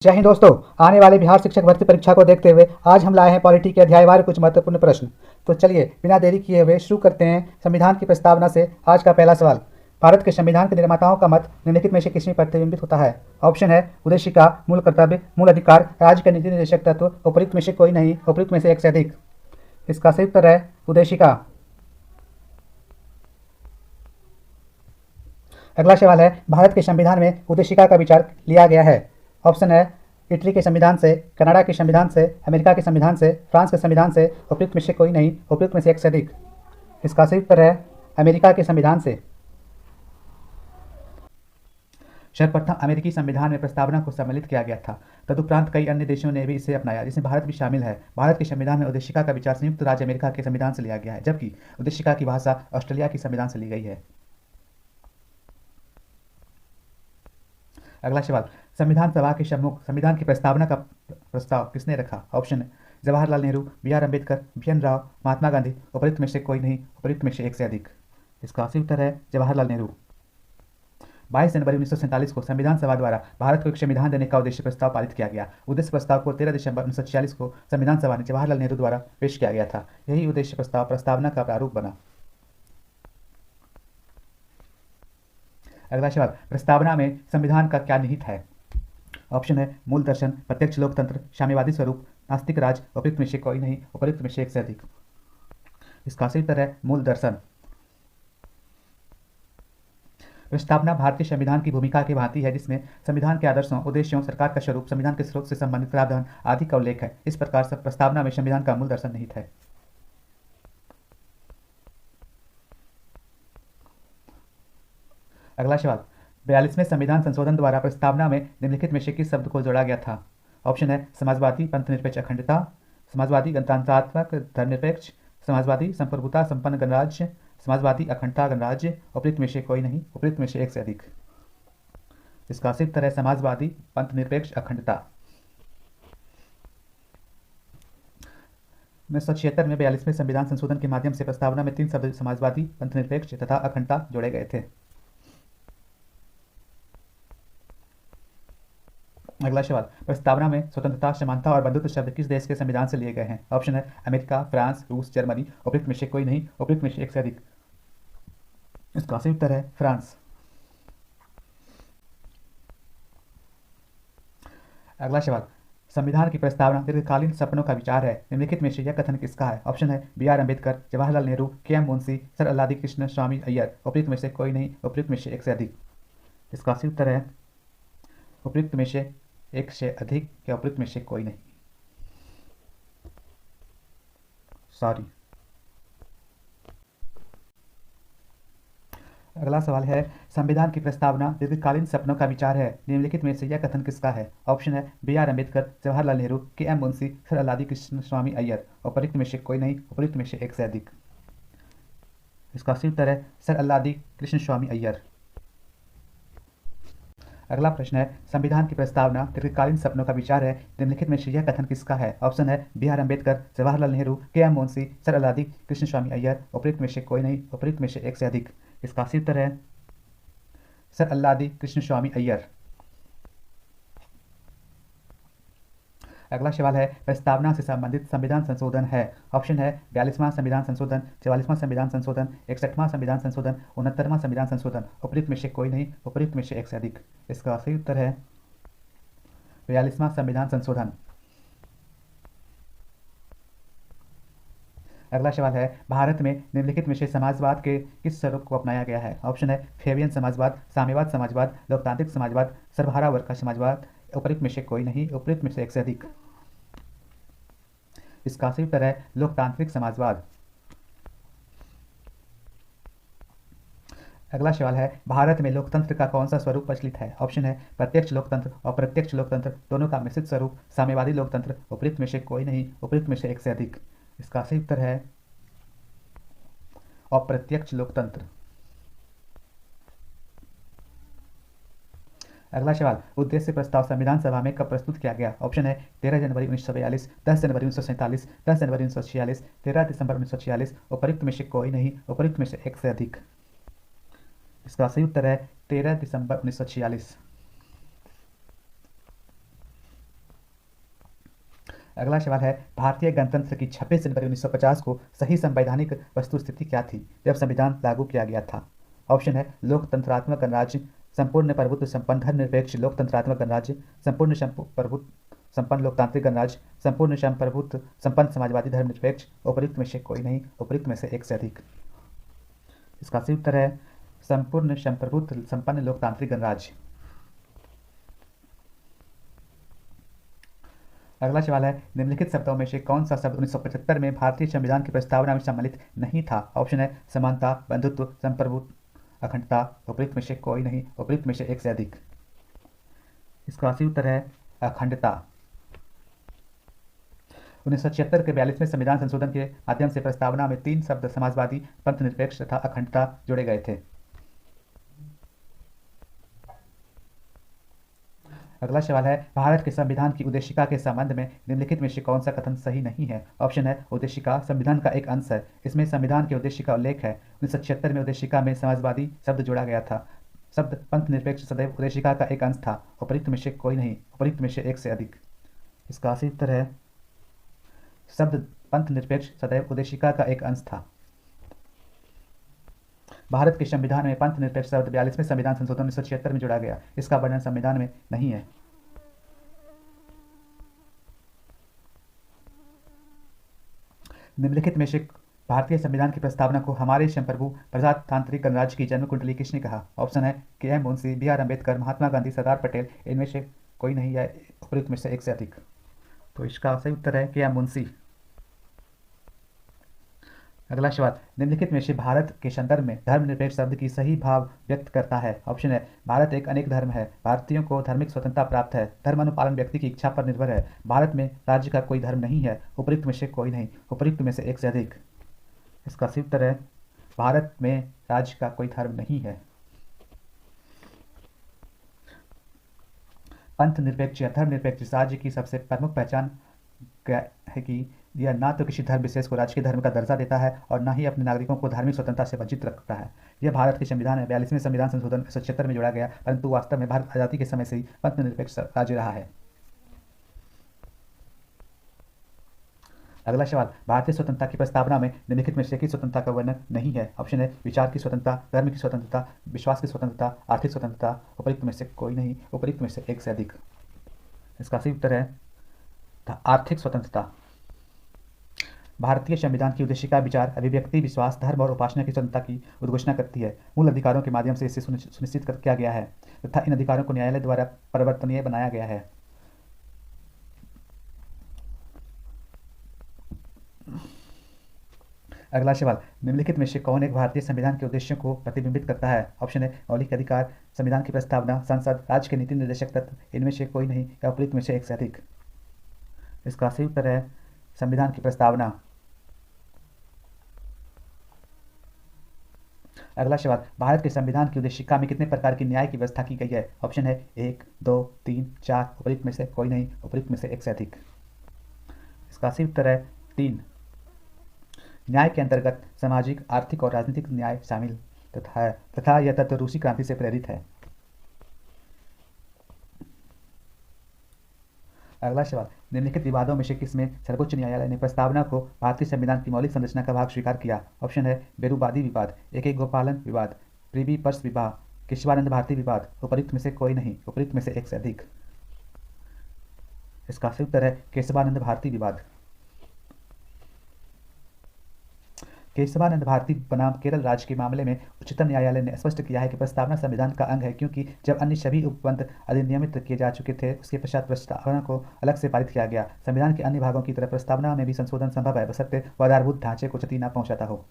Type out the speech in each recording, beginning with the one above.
जय हिंद दोस्तों। आने वाले बिहार शिक्षक भर्ती परीक्षा को देखते हुए आज हम लाए हैं पॉलिटी के अध्यायवार कुछ महत्वपूर्ण प्रश्न। तो चलिए बिना देरी किए हुए शुरू करते हैं संविधान की प्रस्तावना से। आज का पहला सवाल, भारत के संविधान के निर्माताओं का मत निम्नलिखित में से किसमें प्रतिबिंबित होता है? ऑप्शन है उद्देशिका, मूल कर्तव्य, मूल अधिकार, राज्य के नीति निर्देशक तत्व, उपयुक्त में से कोई नहीं, उपयुक्त में से एक से अधिक। इसका सही उत्तर है उद्देशिका। अगला सवाल है, भारत के संविधान में उद्देशिका का विचार लिया गया है। ऑप्शन है इटली के संविधान से, कनाडा के संविधान से, अमेरिका के संविधान से, फ्रांस के संविधान से, उपयुक्त में से कोई नहीं, उपयुक्त में से एक से अधिक। इसका सही उत्तर है अमेरिका के संविधान से। सर्वप्रथम अमेरिकी संविधान में प्रस्तावना को सम्मिलित किया गया था। तदुपरांत कई अन्य देशों ने भी इसे अपनाया, जिसमें भारत भी शामिल है। भारत के संविधान में उद्देशिका का विचार संयुक्त राज्य अमेरिका के संविधान से लिया गया है, जबकि उद्देशिका की भाषा ऑस्ट्रेलिया के संविधान से ली गई है। अगला सवाल, संविधान सभा के सम्मुख संविधान की प्रस्तावना का प्रस्ताव किसने रखा? ऑप्शन है जवाहरलाल नेहरू, बी.आर. अम्बेडकर, बी.एन. राव, महात्मा गांधी, उपयुक्त में से कोई नहीं, उपयुक्त में से एक से अधिक। इसका सही उत्तर है जवाहरलाल नेहरू। 22 जनवरी 1947 को संविधान सभा द्वारा भारत को एक संविधान देने का उद्देश्य प्रस्ताव पारित किया गया। उद्देश्य प्रस्ताव को 13 दिसंबर 1946 को संविधान सभा ने जवाहरलाल नेहरू द्वारा पेश किया गया था। यही उद्देश्य प्रस्ताव प्रस्तावना का प्रारूप बना। अगला सवाल, प्रस्तावना में संविधान का क्या निहित है? ऑप्शन है मूल दर्शन, प्रत्यक्ष लोकतंत्र, साम्यवादी स्वरूप, नास्तिक राज, उपयुक्त में से कोई नहीं, उपयुक्त में से एक से अधिक। इसका सही उत्तर है मूल दर्शन। प्रस्तावना भारतीय संविधान की भूमिका की भांति है, जिसमें संविधान के आदर्शों, उद्देश्यों, सरकार का स्वरूप, संविधान के स्रोत से संबंधित प्रावधान आदि का उल्लेख है। इस प्रकार से प्रस्तावना में संविधान का मूल दर्शन निहित है। अगला सवाल, 42वें संविधान संशोधन द्वारा प्रस्तावना में निम्नलिखित में से किस शब्द को जोड़ा गया था? ऑप्शन है समाजवादी पंथनिरपेक्ष अखंडता, समाजवादी गणतंत्रात्मक धर्मनिरपेक्ष, समाजवादी संप्रभुता संपन्न गणराज्य, समाजवादी अखंडता गणराज्य, उपयुक्त में से कोई नहीं, उपयुक्त में से एक से अधिक। इसका सही उत्तर है समाजवादी पंथनिरपेक्ष अखंडता। 1976 में 42वें संविधान संशोधन के माध्यम से प्रस्तावना में 3 शब्द समाजवादी, पंथनिरपेक्ष तथा अखंडता जोड़े गए थे। अगला सवाल, प्रस्तावना में स्वतंत्रता, समानता और बंधुत्व शब्द किस देश के संविधान से लिए गए हैं? ऑप्शन है अमेरिका, फ्रांस, रूस, जर्मनी, उपयुक्त में से कोई नहीं, उपयुक्त में से एक से अधिक। इसका सही उत्तर है फ्रांस। अगला सवाल, संविधान की प्रस्तावना दीर्घकालीन सपनों का विचार है। निम्नलिखित में से यह कथन किसका है? ऑप्शन है B R. Ambedkar, Jawaharlal Nehru, K M. Munshi, Sir Alladi Krishna Swamy Iyer, उपयुक्त में से कोई नहीं, उपयुक्त में से एक से अधिक। इसका सही उत्तर है उपयुक्त में से एक से अधिक या उपयुक्त में से कोई नहीं। सॉरी। अगला सवाल है, संविधान की प्रस्तावना दीर्घकालीन सपनों का विचार है। निम्नलिखित में से यह कथन किसका है? ऑप्शन है B R. Ambedkar, Jawaharlal Nehru, K M. Munshi, Sir Alladi Krishna Swamy Iyer, उपयुक्त में से कोई नहीं, उपयुक्त में से एक से अधिक। इसका सही उत्तर है सर अल्लादी कृष्ण स्वामी अय्यर। अगला प्रश्न है, संविधान की प्रस्तावना दीर्घकालीन सपनों का विचार है। निम्नलिखित में से यह कथन किसका है? ऑप्शन है B R. Ambedkar, Jawaharlal Nehru, K M. Munshi, Sir Alladi Krishna Swamy Iyer, उपयुक्त में से कोई नहीं, उपयुक्त में से एक से अधिक। इसका सही उत्तर है सर अल्लादी कृष्ण स्वामी अय्यर। अगला सवाल है, प्रस्तावना से संबंधित संविधान संशोधन है। ऑप्शन है 42वां संविधान संशोधन, 44वां संविधान संशोधन, 61वां संविधान संशोधन, 69वां संविधान संशोधन, उपयुक्त में से कोई नहीं, उपयुक्त में से एक से अधिक। इसका सही उत्तर है 42वां संविधान संशोधन। अगला सवाल है, भारत में निम्नलिखित में से समाजवाद के किस स्वरूप को अपनाया गया है? ऑप्शन है फेबियन समाजवाद, साम्यवाद समाजवाद, लोकतांत्रिक समाजवाद, सर्वहारा वर्ग का समाजवाद, उपयुक्त में से कोई नहीं, उपयुक्त में से एक से अधिक। इसका सही उत्तर है लोकतांत्रिक समाजवाद। अगला सवाल है, भारत में लोकतंत्र का कौन सा स्वरूप प्रचलित है? ऑप्शन है प्रत्यक्ष लोकतंत्र, अप्रत्यक्ष लोकतंत्र, दोनों का मिश्रित स्वरूप, साम्यवादी लोकतंत्र, उपयुक्त में से कोई नहीं, उपयुक्त में से एक से अधिक। इसका सही उत्तर है अप्रत्यक्ष लोकतंत्र। अगला सवाल, उद्देश्य प्रस्ताव संविधान सभा में कब प्रस्तुत किया गया? ऑप्शन है 13 जनवरी 1942, 10 जनवरी 1947, 10 जनवरी 1946, 13 दिसंबर 1946, उपयुक्त में से कोई नहीं, उपयुक्त में से एक से अधिक। इसका सही उत्तर है 13 दिसंबर 1946। अगला सवाल है, भारतीय गणतंत्र की 26 जनवरी 1950 को सही संवैधानिक वस्तुस्थिति क्या थी जब संविधान लागू किया गया था? ऑप्शन है लोकतंत्रात्मक गणराज्य, संपूर्ण प्रभुत्व संपन्न धर्मनिरपेक्ष लोकतंत्रात्मक गणराज्य, संपूर्ण प्रभुत्व संपन्न लोकतांत्रिक गणराज्य, संपूर्ण प्रभुत्व संपन्न समाजवादी धर्मनिरपेक्ष, उपयुक्त में से कोई नहीं, उपयुक्त में से एक से अधिक। इसका सही उत्तर है संपूर्ण प्रभुत्व संपन्न लोकतांत्रिक गणराज्य। अगला सवाल है, निम्नलिखित शब्दों में से कौन सा शब्द 1975 में भारतीय संविधान की प्रस्तावना में सम्मिलित नहीं था? ऑप्शन है समानता, बंधुत्व, संप्रभुत्व, अखंडता, उपयुक्त में से कोई नहीं, उपयुक्त में से एक से अधिक। इसका सही उत्तर है अखंडता। 1976 के 42वें संविधान संशोधन के माध्यम से प्रस्तावना में 3 शब्द समाजवादी, पंथ निरपेक्ष तथा अखंडता जोड़े गए थे। अगला सवाल है, भारत के संविधान की उद्देशिका के संबंध में निम्नलिखित में से कौन सा कथन सही नहीं है? ऑप्शन है उद्देशिका संविधान का एक अंश है, इसमें संविधान के उद्देश्य का उल्लेख है। 1976 में उद्देशिका में समाजवादी शब्द जोड़ा गया था। शब्द पंथ निरपेक्ष सदैव उद्देशिका का एक अंश था। उपयुक्त में से कोई नहीं, उपयुक्त में से एक से अधिक। इसका सही उत्तर है शब्द पंथ निरपेक्ष सदैव उद्देशिका का एक अंश था। भारत के संविधान में पंथ निरपेक्ष शब्द 42वें संविधान संशोधन 1976 में जोड़ा गया, इसका वर्णन संविधान में नहीं है। निम्नलिखित में से भारतीय संविधान की प्रस्तावना को हमारे संप्रभु प्रजातांत्रिक गणराज्य की जन्म कुंडली किसने कहा? ऑप्शन है के.एम. मुंशी, बी.आर. अम्बेडकर, महात्मा गांधी, सरदार पटेल, इनमें से कोई नहीं या उपयुक्त में से एक से अधिक। तो इसका सही उत्तर है के.एम. मुंशी। अगला सवाल, निम्नलिखित में से भारत के संदर्भ में धर्मनिरपेक्ष शब्द की सही भाव व्यक्त करता है? ऑप्शन है भारत एक अनेक धर्म है, भारतीयों को धार्मिक स्वतंत्रता प्राप्त है, धर्मानुपालन व्यक्ति की इच्छा पर निर्भर है, भारत में राज्य का कोई धर्म नहीं है, उपयुक्त में से कोई नहीं, उपयुक्त में से एक से अधिक। इसका सही उत्तर है भारत में राज्य का कोई धर्म नहीं है। पंथ निरपेक्ष या धर्मनिरपेक्ष राज्य की सबसे प्रमुख पहचान है कि यह ना तो किसी धर्म विशेष को राजकीय धर्म का दर्जा देता है और ना ही अपने नागरिकों को धार्मिक स्वतंत्रता से वंचित रखता है। यह भारत के संविधान में 42वें संविधान संशोधन 1976 में जोड़ा गया, परंतु वास्तव में भारत आजादी के समय से ही पंथ निरपेक्ष राज्य रहा है। अगला सवाल, भारतीय स्वतंत्रता की प्रस्तावना में निम्नलिखित में से किस स्वतंत्रता का वर्णन नहीं है? ऑप्शन है विचार की स्वतंत्रता, धर्म की स्वतंत्रता, विश्वास की स्वतंत्रता, आर्थिक स्वतंत्रता, उपयुक्त में से कोई नहीं, उपयुक्त में से एक से अधिक। इसका सही उत्तर है आर्थिक स्वतंत्रता। भारतीय संविधान की उद्देशिका विचार, अभिव्यक्ति, विश्वास, धर्म और उपासना की स्वतंत्रता की उद्घोषणा करती है। मूल अधिकारों के माध्यम से इसे सुनिश्चित किया गया है तथा इन अधिकारों को न्यायालय द्वारा परिवर्तनीय बनाया गया है। अगला सवाल, निम्नलिखित में से कौन एक भारतीय संविधान के उद्देश्यों को प्रतिबिंबित करता है? ऑप्शन है मौलिक अधिकार, संविधान की प्रस्तावना, संसद, राज्य के नीति निर्देशक तत्व, इनमें से कोई नहीं या उपयुक्त में से एक से अधिक। इसका सही उत्तर है संविधान की प्रस्तावना। अगला सवाल, भारत के संविधान की उद्देशिका में कितने प्रकार की न्याय की व्यवस्था की गई है? ऑप्शन है 1, 2, 3, 4, उपयुक्त में से कोई नहीं, उपयुक्त में से एक से अधिक। इसका सही उत्तर है 3। न्याय के अंतर्गत सामाजिक, आर्थिक और राजनीतिक न्याय शामिल तथा यह तत्व रूसी क्रांति से प्रेरित है। अगला सवाल, निम्नलिखित विवादों में से किसमें सर्वोच्च न्यायालय ने प्रस्तावना को भारतीय संविधान की मौलिक संरचना का भाग स्वीकार किया? ऑप्शन है बेरूबादी विवाद, एक गोपालन विवाद, प्रिवी पर्स विवाह, केशवानंद भारती विवाद, उपयुक्त में से कोई नहीं, उपयुक्त में से एक से अधिक। इसका सही उत्तर है केशवानंद भारती विवाद। केशवानंद भारती बनाम केरल राज्य के मामले में उच्चतम न्यायालय ने स्पष्ट किया है कि प्रस्तावना संविधान का अंग है, क्योंकि जब अन्य सभी उपबंध अधिनियमित किए जा चुके थे उसके पश्चात प्रस्तावना को अलग से पारित किया गया। संविधान के अन्य भागों की तरह प्रस्तावना में भी संशोधन संभव है, बशर्ते वह आधारभूत ढांचे को क्षति न पहुंचाता हो।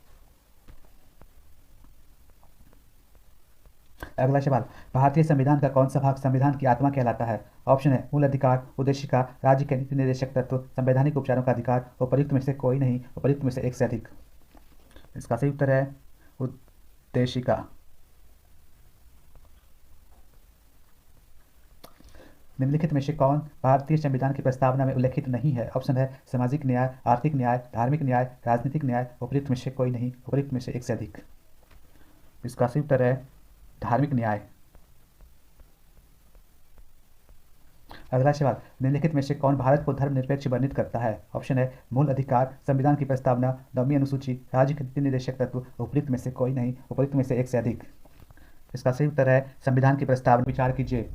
अगला सवाल, भारतीय संविधान का कौन सा भाग संविधान की आत्मा कहलाता है? ऑप्शन है मूल अधिकार, उद्देशिका, राज्य के नीति निर्देशक तत्व, संवैधानिक उपचारों का अधिकार, उपयुक्त में से कोई नहीं, उपयुक्त में से एक से अधिक। इसका सही उत्तर है उद्देशिका। निम्नलिखित में से कौन भारतीय संविधान की प्रस्तावना में उल्लेखित नहीं है? ऑप्शन है सामाजिक न्याय, आर्थिक न्याय, धार्मिक न्याय, राजनीतिक न्याय, उपयुक्त में से कोई नहीं, उपयुक्त में से एक से अधिक। इसका सही उत्तर है धार्मिक न्याय। अगला सवाल, निम्नलिखित में से कौन भारत को धर्मनिरपेक्ष वर्णित करता है? ऑप्शन है मूल अधिकार, संविधान की प्रस्तावना, 9वीं अनुसूची, राज्य के नीति निर्देशक तत्व, उपयुक्त में से कोई नहीं, उपयुक्त में से एक से अधिक। इसका सही उत्तर है संविधान की प्रस्तावना। विचार कीजिए।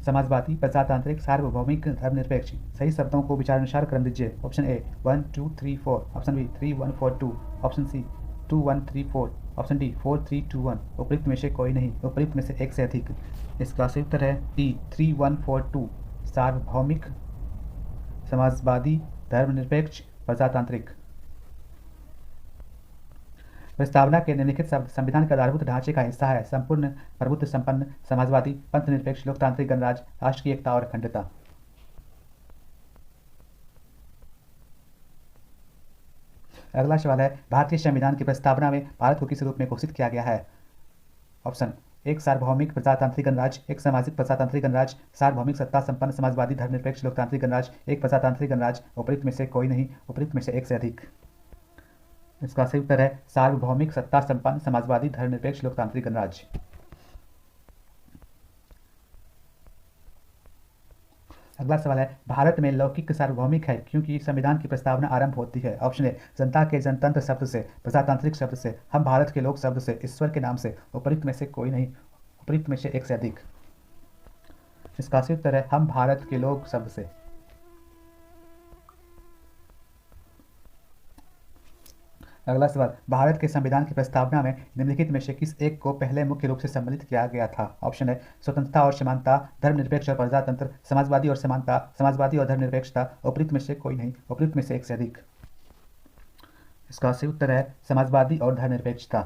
समाजवादी, प्रजातांत्रिक, सार्वभौमिक, धर्मनिरपेक्ष। सही शब्दों को विचारानुसार क्रम दीजिए। Option A 1 2 3 4, option B 3 1 4 2, option C 2 1 3 4, option D 4 3 2 1। उपयुक्त में से कोई नहीं, उपयुक्त में से एक से अधिक। इसका सही उत्तर है डी 3 1 4 2, सार्वभौमिक, समाजवादी, धर्मनिरपेक्ष, प्रजातांत्रिक। प्रस्तावना के निम्नलिखित शब्द संविधान के आधारभूत ढांचे का हिस्सा है? संपूर्ण, प्रभुत्व संपन्न, समाजवादी, पंथ निरपेक्ष, लोकतांत्रिक गणराज्य, राष्ट्र की एकता और अखंडता। अगला सवाल है, भारतीय संविधान की प्रस्तावना में भारत को किस रूप में घोषित किया गया है? ऑप्शन एक सार्वभौमिक प्रजातांत्रिक गणराज्य, एक सामाजिक प्रजातांत्रिक गणराज्य, सार्वभौमिक सत्ता संपन्न समाजवादी धर्मनिरपेक्ष लोकतांत्रिक गणराज्य, एक प्रजातांत्रिक गणराज्य। उपयुक्त में से कोई नहीं, उपयुक्त में से एक से अधिक। इसका सही उत्तर है सार्वभौमिक सत्ता संपन्न समाजवादी धर्मनिरपेक्ष लोकतांत्रिक गणराज्य। अगला सवाल है, भारत में लौकिक सार्वभौमिक है क्योंकि संविधान की प्रस्तावना आरंभ होती है? ऑप्शन ए जनता के जनतंत्र शब्द से, प्रजातांत्रिक शब्द से, हम भारत के लोग शब्द से, ईश्वर के नाम से। उपयुक्त में से कोई नहीं, उपयुक्त में से एक से अधिक। इसका सही उत्तर है हम भारत के लोग शब्द से। अगला सवाल, भारत के संविधान की प्रस्तावना में निम्नलिखित में से किस एक को पहले मुख्य रूप से सम्मिलित किया गया था? ऑप्शन है स्वतंत्रता और समानता, धर्मनिरपेक्ष और प्रजातंत्र, समाजवादी और समानता, समाजवादी और धर्मनिरपेक्षता। उपयुक्त में से कोई नहीं, उपयुक्त में से एक से अधिक। इसका सही उत्तर है समाजवादी और धर्मनिरपेक्षता।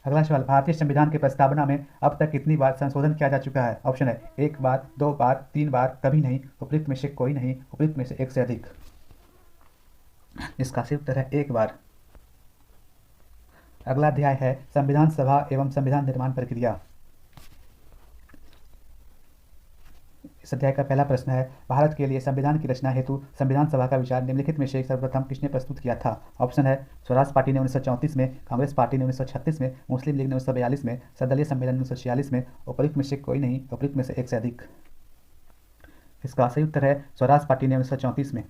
अगला सवाल, भारतीय संविधान की प्रस्तावना में अब तक कितनी बार संशोधन किया जा चुका है? ऑप्शन है 1 बार, 2 बार, 3 बार, कभी नहीं। उपयुक्त में से कोई नहीं, उपयुक्त में से एक से अधिक। इसका सही उत्तर है 1 बार। अगला अध्याय है संविधान सभा एवं संविधान निर्माण प्रक्रिया। इस अध्याय का पहला प्रश्न है, भारत के लिए संविधान की रचना हेतु संविधान सभा का विचार निम्नलिखित में से सर्वप्रथम किसने प्रस्तुत किया था? ऑप्शन है स्वराज पार्टी ने 1934 में, कांग्रेस पार्टी ने 1936 में, मुस्लिम लीग ने 1942 में, सर्वदलीय सम्मेलन 1946 में। उपयुक्त में से कोई नहीं, उपयुक्त में से एक से अधिक। इसका सही उत्तर है स्वराज पार्टी ने 1934 में।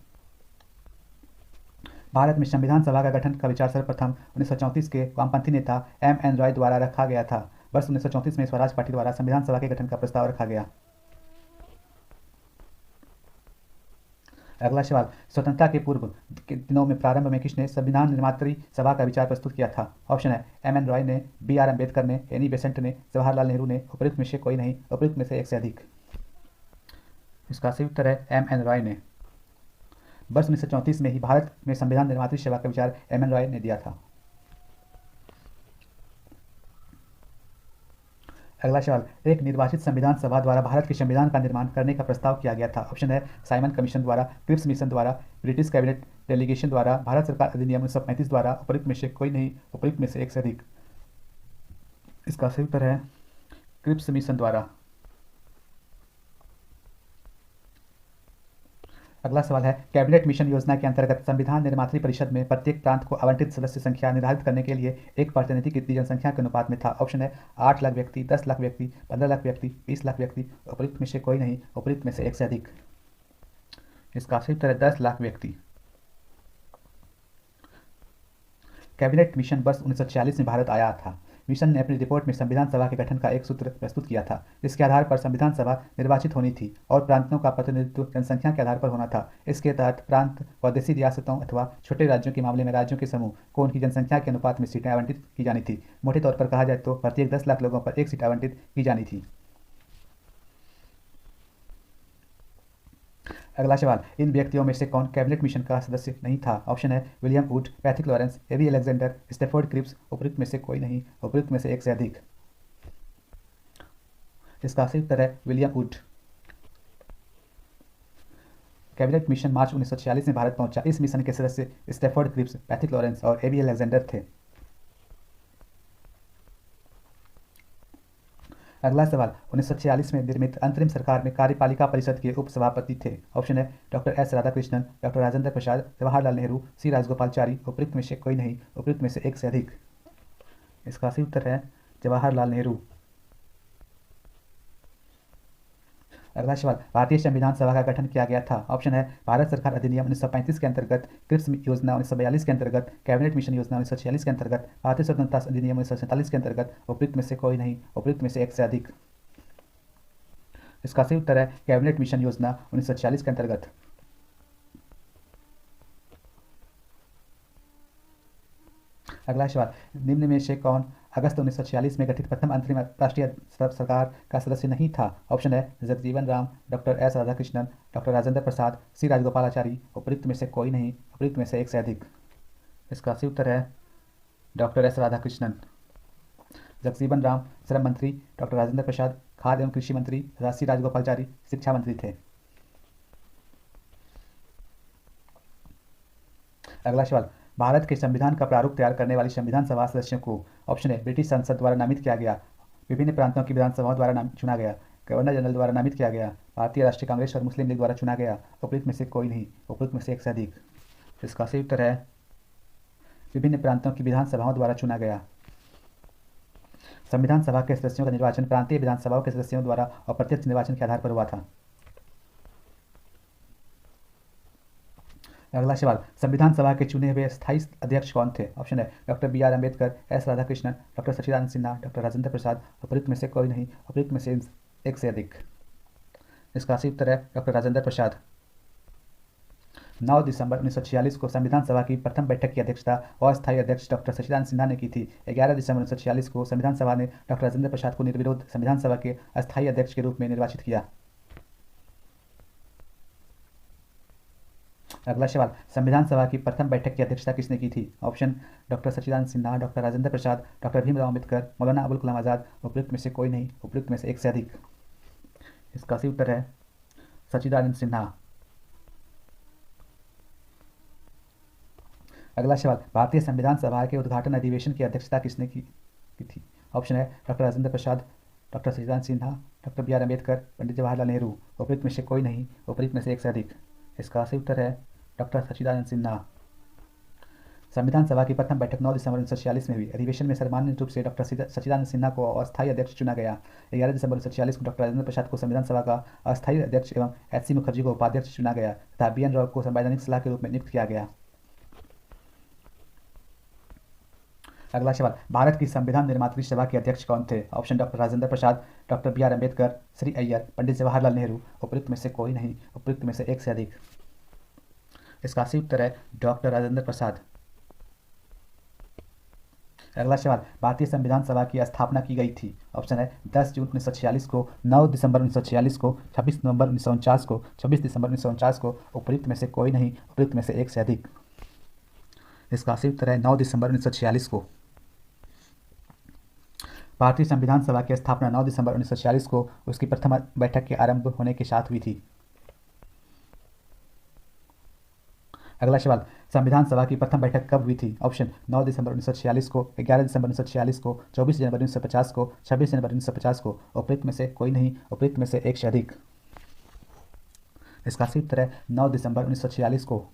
भारत में संविधान सभा का गठन का विचार सर्वप्रथम 1934 के वामपंथी नेता M.N. रॉय द्वारा रखा गया था। वर्ष 1934 में स्वराज पार्टी द्वारा संविधान सभा के गठन का प्रस्ताव रखा गया। अगला सवाल, स्वतंत्रता के पूर्व के दिनों में प्रारंभ में किसने संविधान निर्मात्री सभा का विचार प्रस्तुत किया था? ऑप्शन है M.N. रॉय ने, B.R. अम्बेडकर ने, एनी बेसेंट ने, जवाहरलाल नेहरू ने। उपयुक्त में से कोई नहीं, उपयुक्त में से एक से अधिक। इसका सही उत्तर है M.N. रॉय ने। वर्ष 1934 में ही भारत में संविधान निर्मात्री सभा का विचार M.N. रॉय ने दिया था। अगला सवाल, एक निर्वाचित संविधान सभा द्वारा भारत के संविधान का निर्माण करने का प्रस्ताव किया गया था। ऑप्शन है साइमन कमीशन द्वारा, क्रिप्स मिशन द्वारा, ब्रिटिश कैबिनेट डेलीगेशन द्वारा, भारत सरकार अधिनियम 1935 द्वारा। उपयुक्त में से कोई नहीं, उपयुक्त में से एक से अधिक। इसका सही उत्तर है क्रिप्स मिशन द्वारा। अगला सवाल है, कैबिनेट मिशन योजना के अंतर्गत संविधान निर्मात्री परिषद में प्रत्येक प्रांत को आवंटित सदस्य संख्या निर्धारित करने के लिए एक प्रतिनिधि कितनी जनसंख्या के अनुपात में था? ऑप्शन है 8 लाख व्यक्ति, 10 लाख व्यक्ति, 15 लाख व्यक्ति, 20 लाख व्यक्ति। उपयुक्त में से कोई नहीं, उपयुक्त में से एक से अधिक। इसका सही उत्तर है 10 लाख व्यक्ति। कैबिनेट मिशन वर्ष 1946 में भारत आया था। मिशन ने अपनी रिपोर्ट में संविधान सभा के गठन का एक सूत्र प्रस्तुत किया था, जिसके आधार पर संविधान सभा निर्वाचित होनी थी और प्रांतों का प्रतिनिधित्व जनसंख्या के आधार पर होना था। इसके तहत प्रांत व देशी रियासतों अथवा छोटे राज्यों के मामले में राज्यों के समूह को उनकी जनसंख्या के अनुपात में सीटें आवंटित की जानी थी। मोटे तौर पर कहा जाए तो प्रत्येक 10 लाख लोगों पर एक सीट आवंटित की जानी थी। अगला सवाल, इन व्यक्तियों में से कौन कैबिनेट मिशन का सदस्य नहीं था? ऑप्शन है William Wood, Pethick Lawrence, A V Alexander, Stafford Cripps. उपयुक्त में से कोई नहीं, उपयुक्त में से एक से अधिक। इसका सही उत्तर है विलियम वुड। कैबिनेट मिशन मार्च 1946 में भारत पहुंचा। इस मिशन के सदस्य स्टेफोर्ड क्रिप्स, पैथिक लॉरेंस और एवी अलेक्जेंडर थे। अगला सवाल, 1946 में निर्मित अंतरिम सरकार में कार्यपालिका परिषद के उपसभापति थे। ऑप्शन है doctor S Radhakrishnan, doctor Rajendra Prasad, Jawaharlal Nehru, C Rajagopalachari. उपयुक्त में से कोई नहीं, उपयुक्त में से एक से अधिक। इसका सही उत्तर है जवाहरलाल नेहरू। अगला सवाल, भारतीय संविधान सभा का गठन किया गया था। ऑप्शन है भारत सरकार अधिनियम 1935 के अंतर्गत, क्रिप्स योजना 1942 के अंतर्गत, कैबिनेट मिशन योजना 1946 के अंतर्गत, भारतीय स्वतंत्रता अधिनियम 1947 के अंतर्गत, उपयुक्त में से कोई नहीं, उपयुक्त में से एक से अधिक। इसका सही उत्तर है कैबिनेट मिशन योजना 1946 के अंतर्गत। अगला सवाल, निम्न में से कौन अगस्त 1946 में गठित प्रथम अंतरिम राष्ट्रीय सरकार का सदस्य नहीं था। ऑप्शन है Jagjivan Ram, doctor S Radhakrishnan, doctor Rajendra Prasad, C Rajagopalachari, उपयुक्त में से कोई नहीं, उपयुक्त में से एक से अधिक। इसका सही उत्तर है डॉक्टर एस राधाकृष्णन। जगजीवन राम श्रम मंत्री, डॉक्टर राजेंद्र प्रसाद खाद्य एवं कृषि मंत्री तथा सी राजगोपालाचारी शिक्षा मंत्री थे। अगला सवाल, भारत के संविधान का प्रारूप तैयार करने वाली संविधान सभा सदस्यों को ऑप्शन है ब्रिटिश संसद द्वारा नामित किया गया, विभिन्न प्रांतों की विधानसभाओं द्वारा चुना गया, गवर्नर जनरल द्वारा नामित किया गया, भारतीय राष्ट्रीय कांग्रेस और मुस्लिम लीग द्वारा चुना गया, उपयुक्त में से कोई नहीं, उपयुक्त में से एक से अधिक। इसका सही उत्तर है विभिन्न प्रांतों की विधानसभाओं द्वारा चुना गया। संविधान सभा के सदस्यों का निर्वाचन प्रांतीय विधानसभाओं के सदस्यों द्वारा अप्रत्यक्ष निर्वाचन के आधार पर हुआ था। अगला सवाल, संविधान सभा के चुने हुए स्थायी अध्यक्ष कौन थे। ऑप्शन है doctor B R Ambedkar, S Radhakrishnan, doctor Sachchidananda Sinha, doctor Rajendra Prasad, उपयुक्त में से कोई नहीं, उपयुक्त में से एक से अधिक। इसका सही उत्तर है डॉक्टर राजेंद्र प्रसाद। 9 दिसंबर 1946 को संविधान सभा की प्रथम बैठक की अध्यक्षता अस्थायी अध्यक्ष डॉक्टर सच्चिदानंद सिन्हा ने की थी। 11 दिसंबर 1946 को संविधान सभा ने डॉक्टर राजेंद्र प्रसाद को निर्विरोध संविधान सभा के अस्थायी अध्यक्ष के रूप में निर्वाचित किया। अगला सवाल, संविधान सभा की प्रथम बैठक की अध्यक्षता किसने की थी। Option doctor Sachchidananda Sinha, doctor Rajendra Prasad, doctor Bhimrao Ambedkar, Maulana Abul Kalam Azad, उपयुक्त में से कोई नहीं, उपयुक्त में से एक से अधिक। इसका सही उत्तर है सच्चिदानंद सिन्हा। अगला सवाल, भारतीय संविधान सभा के उद्घाटन अधिवेशन की अध्यक्षता किसने की थी। ऑप्शन है doctor Rajendra Prasad, doctor Sachchidananda Sinha, doctor B R Ambedkar, Pandit Jawaharlal Nehru, उपयुक्त में से कोई नहीं, उपयुक्त में से एक से अधिक। इसका सही उत्तर है डॉक्टर सच्चिदानंद सिन्हा। संविधान सभा की प्रथम बैठक 9 दिसंबर 1946 में हुई। अधिवेशन में सामान्य रूप से डॉक्टर सच्चिदानंद सिन्हा को अस्थायी अध्यक्ष चुना गया। 11 दिसंबर 1946 को डॉक्टर राजेंद्र प्रसाद को संविधान सभा का अस्थायी अध्यक्ष एवं एच.सी. मुखर्जी को उपाध्यक्ष चुना गया तथा बी.एन. राव को संवैधानिक सलाह के रूप में नियुक्त किया गया। अगला सवाल, भारत की संविधान निर्मात्री सभा के अध्यक्ष कौन थे। Option doctor Rajendra Prasad, doctor B R Ambedkar, Shri Iyer, Pandit Jawaharlal Nehru, उपयुक्त में से कोई नहीं, उपयुक्त में से एक से अधिक। इसका सही उत्तर है डॉक्टर राजेंद्र प्रसाद। अगला सवाल, भारतीय संविधान सभा की स्थापना की गई थी। ऑप्शन है 10 जून 1946 को, 9 दिसंबर 1946 को, 26 नवंबर 1949 को, 26 दिसंबर 1949 को, उपयुक्त में से कोई नहीं, उपयुक्त में से एक से अधिक। इसका सही उत्तर है 9 दिसंबर 1946 को। भारतीय संविधान सभा की स्थापना 9 दिसंबर 1946 को उसकी प्रथम बैठक के आरंभ होने के साथ हुई थी। अगला सवाल, संविधान सभा की प्रथम बैठक कब हुई थी। ऑप्शन 9 दिसंबर 1946 को, 11 दिसंबर 1946 को, 24 जनवरी 1950 को, 26 जनवरी 1950 को, उपयुक्त में से कोई नहीं, उपयुक्त में से एक से अधिक। इसका सही उत्तर है 9 दिसंबर 1946 को।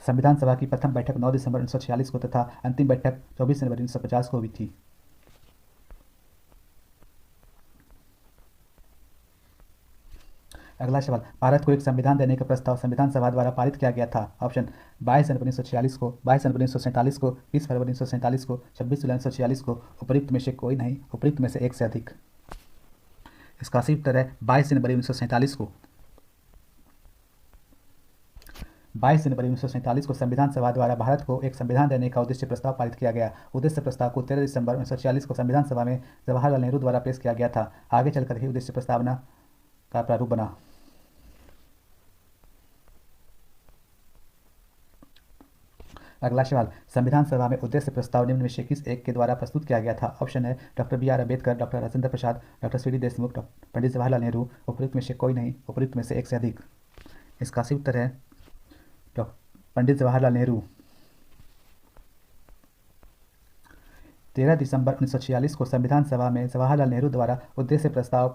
संविधान सभा की प्रथम बैठक 9 दिसंबर 1946 को तथा अंतिम बैठक 24 जनवरी 1950 को हुई थी। अगला सवाल, भारत को एक संविधान देने का प्रस्ताव संविधान सभा द्वारा पारित किया गया था। ऑप्शन 22 जनवरी 1946 को, 22 जनवरी 1947 को, 20 फरवरी 1947 को, 26 जुलाई 1946 को, उपयुक्त में से कोई नहीं, उपयुक्त में से एक से अधिक। इसका सही उत्तर है 22 जनवरी 1947 को। 22 जनवरी 1947 को संविधान सभा द्वारा भारत को एक संविधान देने का उद्देश्य प्रस्ताव पारित किया गया। उद्देश्य प्रस्ताव को 13 दिसंबर 1946 को संविधान सभा में जवाहरलाल नेहरू द्वारा पेश किया गया था। आगे चलकर ही उद्देश्य प्रस्तावना का प्रारूप बना। अगला सवाल, संविधान सभा में उद्देश्य प्रस्ताव निम्न में से किस एक के द्वारा प्रस्तुत किया गया था। ऑप्शन है doctor B R Ambedkar, doctor Rajendra Prasad, doctor C D Deshmukh, Pandit Jawaharlal Nehru, उपयुक्त में से कोई नहीं, उपयुक्त में से एक से अधिक। इसका सही उत्तर है पंडित जवाहरलाल नेहरू। 13 दिसंबर 1946 को संविधान सभा में जवाहरलाल नेहरू द्वारा उद्देश्य प्रस्ताव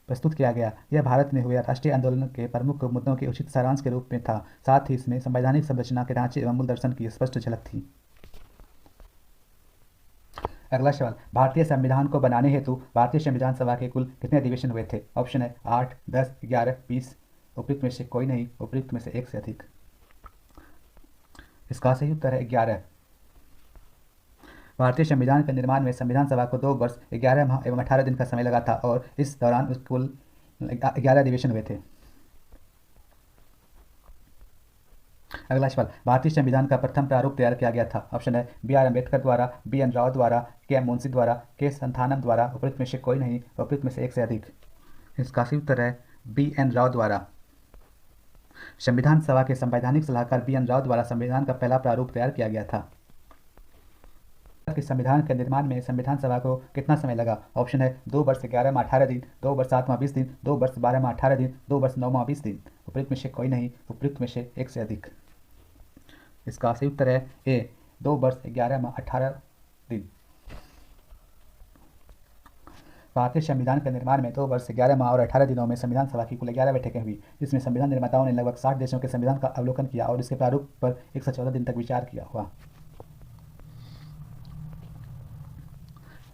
प्रस्तुत किया गया। यह भारत में हुए राष्ट्रीय आंदोलन के प्रमुख मुद्दों के उचित सारांश के रूप में था। साथ ही इसमें संवैधानिक संरचना के ढांचे एवं मूल दर्शन की स्पष्ट झलक थी। अगला सवाल, भारतीय संविधान को बनाने हेतु भारतीय संविधान सभा के कुल कितने अधिवेशन हुए थे? ऑप्शन है 8, 10, 11, 20। उपयुक्त में से कोई नहीं, उपयुक्त में से एक से अधिक। इसका सही उत्तर है 11। भारतीय संविधान के निर्माण में संविधान सभा को 2 वर्ष 11 माह एवं 18 दिन का समय लगा था और इस दौरान उस कुल 11 अधिवेशन हुए थे। अगला सवाल, भारतीय संविधान का प्रथम प्रारूप तैयार किया गया था? ऑप्शन है B.R. अम्बेडकर द्वारा, B.N. राव द्वारा, K.M. मुंशी द्वारा, K. संथानम द्वारा। उपयुक्त में से कोई नहीं, उपयुक्त में से एक से अधिक। इसका सही उत्तर है B.N. राव द्वारा। संविधान सभा के संवैधानिक सलाहकार B.N. राव द्वारा संविधान का पहला प्रारूप तैयार किया गया था। भारत के संविधान के निर्माण में संविधान सभा को कितना समय लगा? ऑप्शन है 2 वर्ष 11 माह 18 दिन, 2 वर्ष 7 माह 20 दिन, 2 वर्ष 12 माह 18 दिन, 2 वर्ष 9 माह 20 दिन। उपयुक्त में से कोई नहीं, उपयुक्त में से एक से अधिक। इसका सही उत्तर है ए, 2 वर्ष 11 माह 18 दिन। भारतीय संविधान के निर्माण में 2 वर्ष 11 माह और 18 दिनों में संविधान सभा की कुल 11 बैठकें हुई, जिसमें संविधान निर्माताओं ने लगभग 60 देशों के संविधान का अवलोकन किया और इसके प्रारूप पर 114 दिन तक विचार किया हुआ।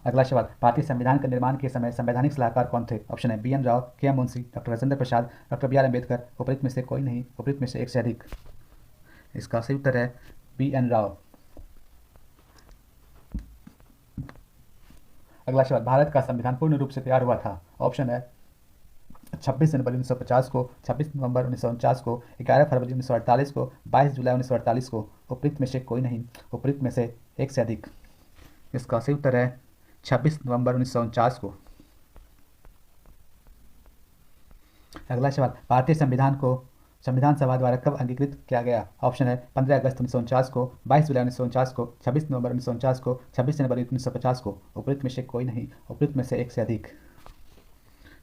अगला सवाल, भारतीय संविधान के निर्माण के समय संवैधानिक सलाहकार कौन थे? ऑप्शन है B.N. Rau, K.M. Munshi, doctor Rajendra Prasad, doctor B.R. Ambedkar. उपयुक्त में से कोई नहीं, उपयुक्त में से एक से अधिक। इसका सही उत्तर है B.N. राव। अगला सवाल, भारत का संविधान पूर्ण रूप से तैयार हुआ था? ऑप्शन है 26 जनवरी 1950 को, 26 नवंबर 1949 को, 11 फरवरी 1948 को, 22 जुलाई 1948 को। उपयुक्त में से कोई नहीं, उपयुक्त में से एक से अधिक। इसका सही उत्तर है 26 नवंबर 1949 को। अगला सवाल, भारतीय संविधान को संविधान सभा द्वारा कब अंगीकृत किया गया? ऑप्शन है 15 अगस्त 1949 को, 22 जुलाई 1949 को, 26 नवंबर 1949 को, 26 जनवरी 1950 को। उपयुक्त में से कोई नहीं, उपयुक्त में से एक से अधिक।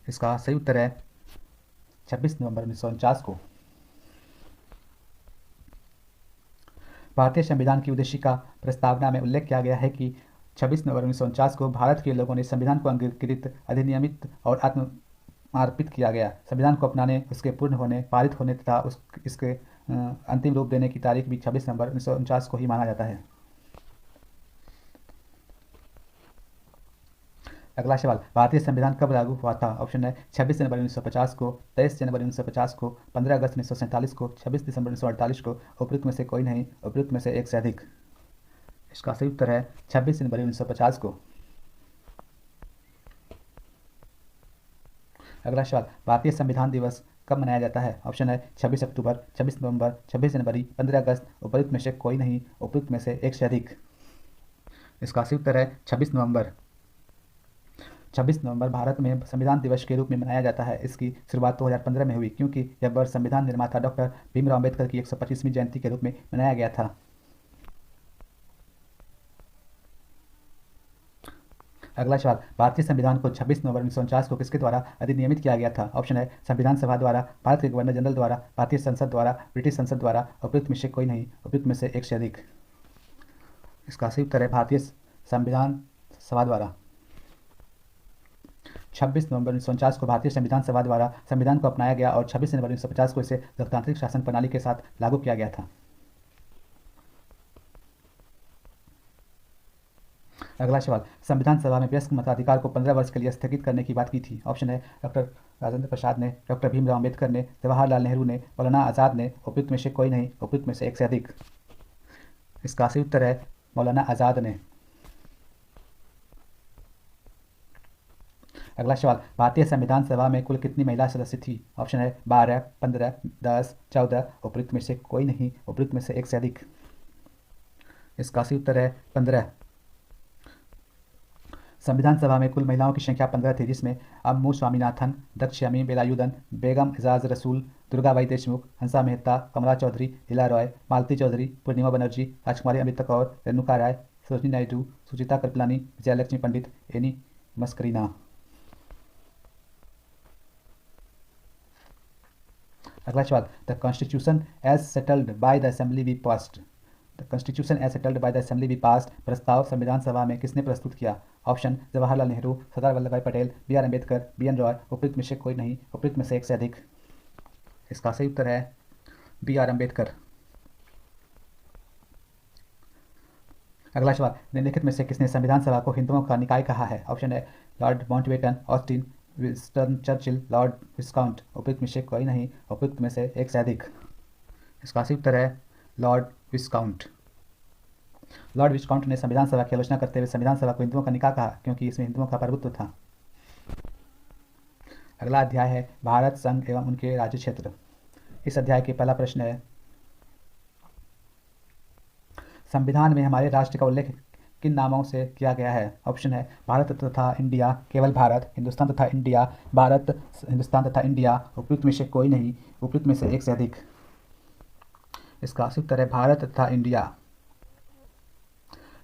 इसका सही उत्तर है 26 नवंबर 1949 को। भारतीय संविधान की उद्देशिका प्रस्तावना में उल्लेख किया गया है कि 26 नवंबर 1949 को भारत के लोगों ने संविधान को अंगीकृत, अधिनियमित और आत्मर्पित किया गया। संविधान को अपनाने, उसके पूर्ण होने, पारित होने तथा इसके अंतिम रूप देने की तारीख भी 26 नवंबर 1949 को ही माना जाता है। अगला सवाल, भारतीय संविधान कब लागू हुआ था? ऑप्शन है 26 जनवरी 1950 को, 23 जनवरी 1950 को, 15 अगस्त 1947 को, 26 दिसंबर 1948 को। उपयुक्त में से कोई नहीं, उपयुक्त में से एक से अधिक। इसका सही उत्तर है 26 जनवरी 1950 को। अगला सवाल, भारतीय संविधान दिवस कब मनाया जाता है? ऑप्शन है 26 अक्टूबर, 26 नवंबर, 26 जनवरी, 15 अगस्त। उपयुक्त में से कोई नहीं, उपयुक्त में से एक से अधिक। इसका सही उत्तर है 26 नवंबर। 26 नवंबर भारत में संविधान दिवस के रूप में मनाया जाता है। इसकी शुरुआत 2015 में हुई, क्योंकि यह वर्ष संविधान निर्माता डॉक्टर भीमराव अम्बेडकर की 125वीं जयंती के रूप में मनाया गया था। अगला सवाल, भारतीय संविधान को 26 नवंबर 1949 को किसके द्वारा अधिनियमित किया गया था? ऑप्शन है संविधान सभा द्वारा, भारत के गवर्नर जनरल द्वारा, भारतीय संसद द्वारा, ब्रिटिश संसद द्वारा। उपयुक्त में से कोई नहीं, उपयुक्त में से एक से अधिक। इसका सही उत्तर है भारतीय संविधान सभा द्वारा। 26 नवंबर 1949 को भारतीय संविधान सभा द्वारा संविधान को अपनाया गया और 26 जनवरी 1950 को इसे लोकतांत्रिक शासन प्रणाली के साथ लागू किया गया था। अगला सवाल, संविधान सभा में वयस्क मताधिकार को 15 वर्ष के लिए स्थगित करने की बात की थी? ऑप्शन है डॉक्टर राजेंद्र प्रसाद ने, डॉक्टर भीमराव अम्बेडकर ने, जवाहरलाल नेहरू ने, मौलाना आज़ाद ने। उपयुक्त में से कोई नहीं, उपयुक्त में से एक से अधिक। इसका सही उत्तर है मौलाना आज़ाद ने। अगला सवाल, भारतीय संविधान सभा में कुल कितनी महिला सदस्य थी? ऑप्शन है 12, 15, 10, 14। उपयुक्त में से कोई नहीं, उपयुक्त में से एक से अधिक। इसका सही उत्तर है 15। संविधान सभा में कुल महिलाओं की संख्या 15 थी, जिसमें अम्मू स्वामीनाथन, दक्षयामी बेलायुधन, बेगम एजाज रसूल, दुर्गाबाई देशमुख, हंसा मेहता, कमला चौधरी, लीला रॉय, मालती चौधरी, पूर्णिमा बनर्जी, राजकुमारी अमृता कौर, रेणुका राय, सरोजिनी नायडू, सुचिता कृपलानी, विजयलक्ष्मी पंडित, एनी मस्करीना। अगला सवाल, the constitution as settled by the assembly be passed. The constitution as settled by the assembly be passed प्रस्ताव संविधान सभा में किसने प्रस्तुत किया? Option Jawaharlal Nehru, Sardar Vallabh Bhai Patel, B.R. Ambedkar, B.N. Roy. उपयुक्त में से कोई नहीं, उपयुक्त में से एक से अधिक। इसका सही उत्तर है B.R. अम्बेडकर। अगला सवाल, निम्नलिखित में से किसने संविधान सभा को हिंदुओं का निकाय कहा है? ऑप्शन है Lord Mountbatten, Austin, Winston Churchill, Lord Viscount. उपयुक्त में से कोई नहीं, उपयुक्त में से एक से अधिक। इसका सही उत्तर है लॉर्ड विस्काउंट। लॉर्ड विस्काउंट ने संविधान सभा की आलोचना करते हुए संविधान सभा को हिंदुओं का निकाय कहा, क्योंकि इसमें हिंदुओं का प्रभुत्व था। अगला अध्याय है भारत संघ एवं उनके राज्य क्षेत्र। इस अध्याय के पहला प्रश्न है, संविधान में हमारे राष्ट्र का उल्लेख किन नामों से किया गया है? ऑप्शन है भारत तथा इंडिया, केवल भारत, हिंदुस्तान तथा इंडिया, भारत, हिंदुस्तान तथा इंडिया। उपयुक्त में से कोई नहीं, उपयुक्त में से एक से अधिक। इसका सही उत्तर है भारत तथा इंडिया।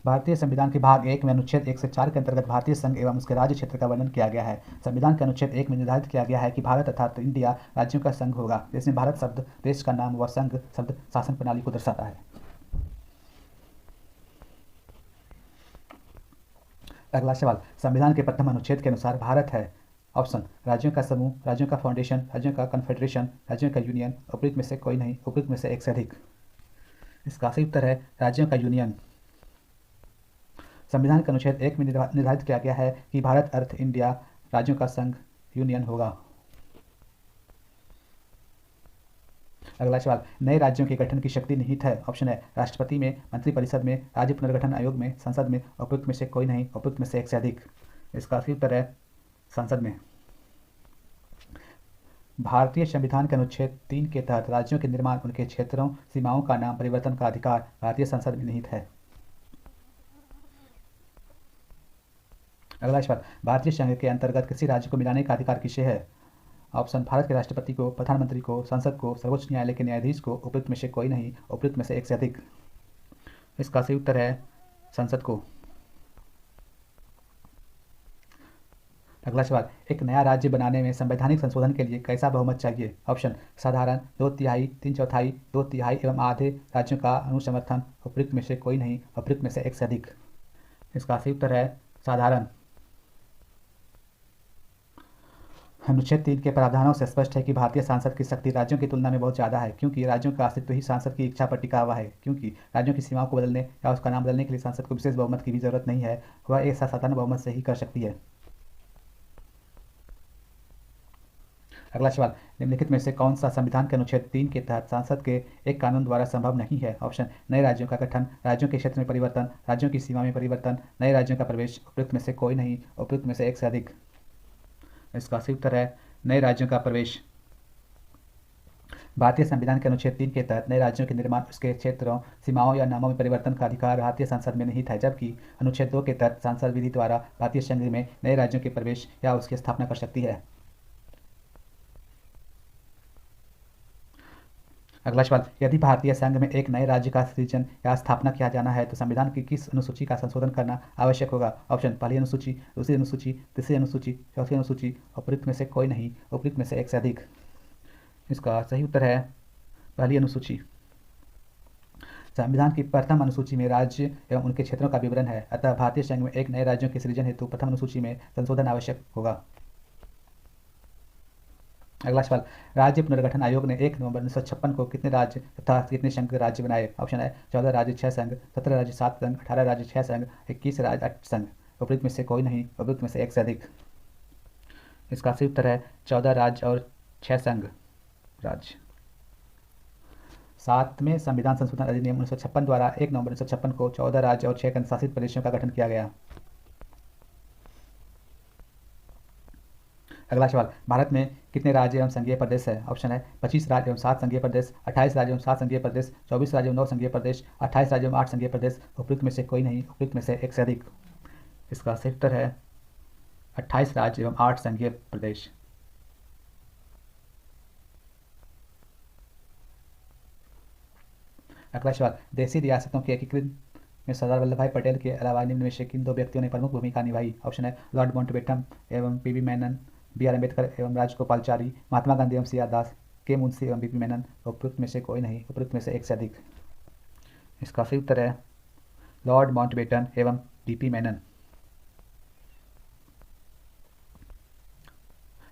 भारतीय संविधान के भाग 1 में अनुच्छेद 1 से 4 के अंतर्गत भारतीय संघ एवं उसके राज्य क्षेत्र का वर्णन किया गया है। संविधान के अनुच्छेद 1 में निर्धारित किया गया है कि भारत अर्थात इंडिया राज्यों का संघ होगा, जिसमें भारत शब्द देश का नाम व संघ शब्द शासन प्रणाली को दर्शाता है। अगला सवाल, संविधान के प्रथम अनुच्छेद के अनुसार भारत है ऑप्शन राज्यों का समूह, राज्यों का फाउंडेशन, राज्यों का कन्फेडरेशन, राज्यों का यूनियन। उपयुक्त में से कोई नहीं, उपयुक्त में से एक से अधिक। इसका सही उत्तर है राज्यों का यूनियन। संविधान के अनुच्छेद 1 में निर्धारित किया गया है कि भारत अर्थ इंडिया राज्यों का संघ यूनियन होगा। अगला सवाल, नए राज्यों के गठन की शक्ति निहित है। ऑप्शन है राष्ट्रपति में, मंत्रिपरिषद में, राज्य पुनर्गठन आयोग में, संसद में। उपयुक्त में से कोई नहीं, उपयुक्त में से एक से अधिक। इसका सही उत्तर है संसद में। भारतीय संविधान के अनुच्छेद 3 के तहत राज्यों के निर्माण, उनके क्षेत्रों, सीमाओं का नाम परिवर्तन का अधिकार भारतीय संसद में निहित है। अगला सवाल, भारतीय संघ के अंतर्गत किसी राज्य को मिलाने का अधिकार किसे है? ऑप्शन भारत के राष्ट्रपति को, प्रधानमंत्री को, संसद को, सर्वोच्च न्यायालय के न्यायाधीश को। उपयुक्त में से कोई नहीं, उपयुक्त में से एक से अधिक। इसका सही उत्तर है संसद को। अगला सवाल, एक नया राज्य बनाने में संवैधानिक संशोधन के लिए कैसा बहुमत चाहिए? ऑप्शन साधारण, 2/3, 3/4, 2/3 एवं आधे राज्यों का अनुसमर्थन। उपयुक्त में से कोई नहीं, उपयुक्त में से एक से अधिक। इसका सही उत्तर है साधारण। अनुच्छेद 3 के प्रावधानों से स्पष्ट है कि भारतीय संसद की शक्ति राज्यों की तुलना में बहुत ज़्यादा है, क्योंकि राज्यों का अस्तित्व ही संसद की इच्छा पर टिका हुआ है। क्योंकि राज्यों की सीमाओं को बदलने या उसका नाम बदलने के लिए संसद को विशेष बहुमत की भी जरूरत नहीं है, वह एक साधारण बहुमत से ही कर सकती है। अगला सवाल, निम्नलिखित में से कौन सा संविधान के अनुच्छेद 3 के तहत संसद के एक कानून द्वारा संभव नहीं है? ऑप्शन नए राज्यों का गठन, राज्यों के क्षेत्र में परिवर्तन, राज्यों की सीमा में परिवर्तन, नए राज्यों का प्रवेश। उपयुक्त में से कोई नहीं, उपयुक्त में से एक से अधिक। इसका सही उत्तर है नए राज्यों का प्रवेश। भारतीय संविधान के अनुच्छेद 3 के तहत नए राज्यों के निर्माण, उसके क्षेत्रों, सीमाओं या नामों में परिवर्तन का अधिकार भारतीय संसद में निहित है, जबकि अनुच्छेद 2 के तहत संसद विधि द्वारा भारतीय संघ में नए राज्यों के प्रवेश या उसकी स्थापना कर सकती है। अगला सवाल, यदि भारतीय संघ में एक नए राज्य का सृजन या स्थापना किया जाना है तो संविधान की किस अनुसूची का संशोधन करना आवश्यक होगा? ऑप्शन पहली अनुसूची, दूसरी अनुसूची, तीसरी अनुसूची, चौथी अनुसूची। उपयुक्त में से कोई नहीं, उपयुक्त में से एक से अधिक। इसका सही उत्तर है पहली अनुसूची। संविधान की प्रथम अनुसूची में राज्य एवं उनके क्षेत्रों का विवरण है, अतः भारतीय संघ में एक नए राज्यों के सृजन हेतु प्रथम अनुसूची में संशोधन आवश्यक होगा। अगला सवाल, राज्य पुनर्गठन आयोग ने 1 नवंबर 1956 को कितने राज्य तथा कितने संघ राज्य बनाए? ऑप्शन है 14 राज्य 6 संघ, 17 राज्य 7 संघ, 18 राज्य 6 संघ, 21 राज्य 8 संघ। उपयुक्त में से कोई नहीं, उपयुक्त में से एक से अधिक। इसका सही उत्तर है 14 राज्य और 6 संघ राज्य। 7वें संविधान संशोधन अधिनियम 1956 द्वारा 1 नवंबर 1956 को 14 राज्य और 6 केंद्रशासित प्रदेशों का गठन किया गया। अगला सवाल, भारत में कितने राज्य एवं संघीय प्रदेश है? ऑप्शन है 25 राज्य एवं 7 संघीय प्रदेश, 28 राज्य एवं 7 संघीय प्रदेश, 24 राज्य एवं 9 संघीय प्रदेश, 28 राज्य एवं 8 संघीय प्रदेश। उपयुक्त में से कोई नहीं, उपयुक्त में से एक से अधिक। इसका सही उत्तर है 28 राज्य एवं 8 संघीय प्रदेश। अगला सवाल, देशी रियासतों के एकीकरण में सरदार वल्लभ भाई पटेल के अलावा निम्न में से किन 2 व्यक्तियों ने प्रमुख भूमिका निभाई? ऑप्शन है लॉर्ड माउंटबेटन एवं पीवी मेनन, B.R. अम्बेडकर एवं राजगोपालचारी, महात्मा गांधी एवं C.R. दास, के मुंशी एवं बीपी मेनन। उपयुक्त में से कोई नहीं, उपयुक्त में से एक से अधिक। इसका सही उत्तर है लॉर्ड माउंटबेटन एवं बीपी मेनन।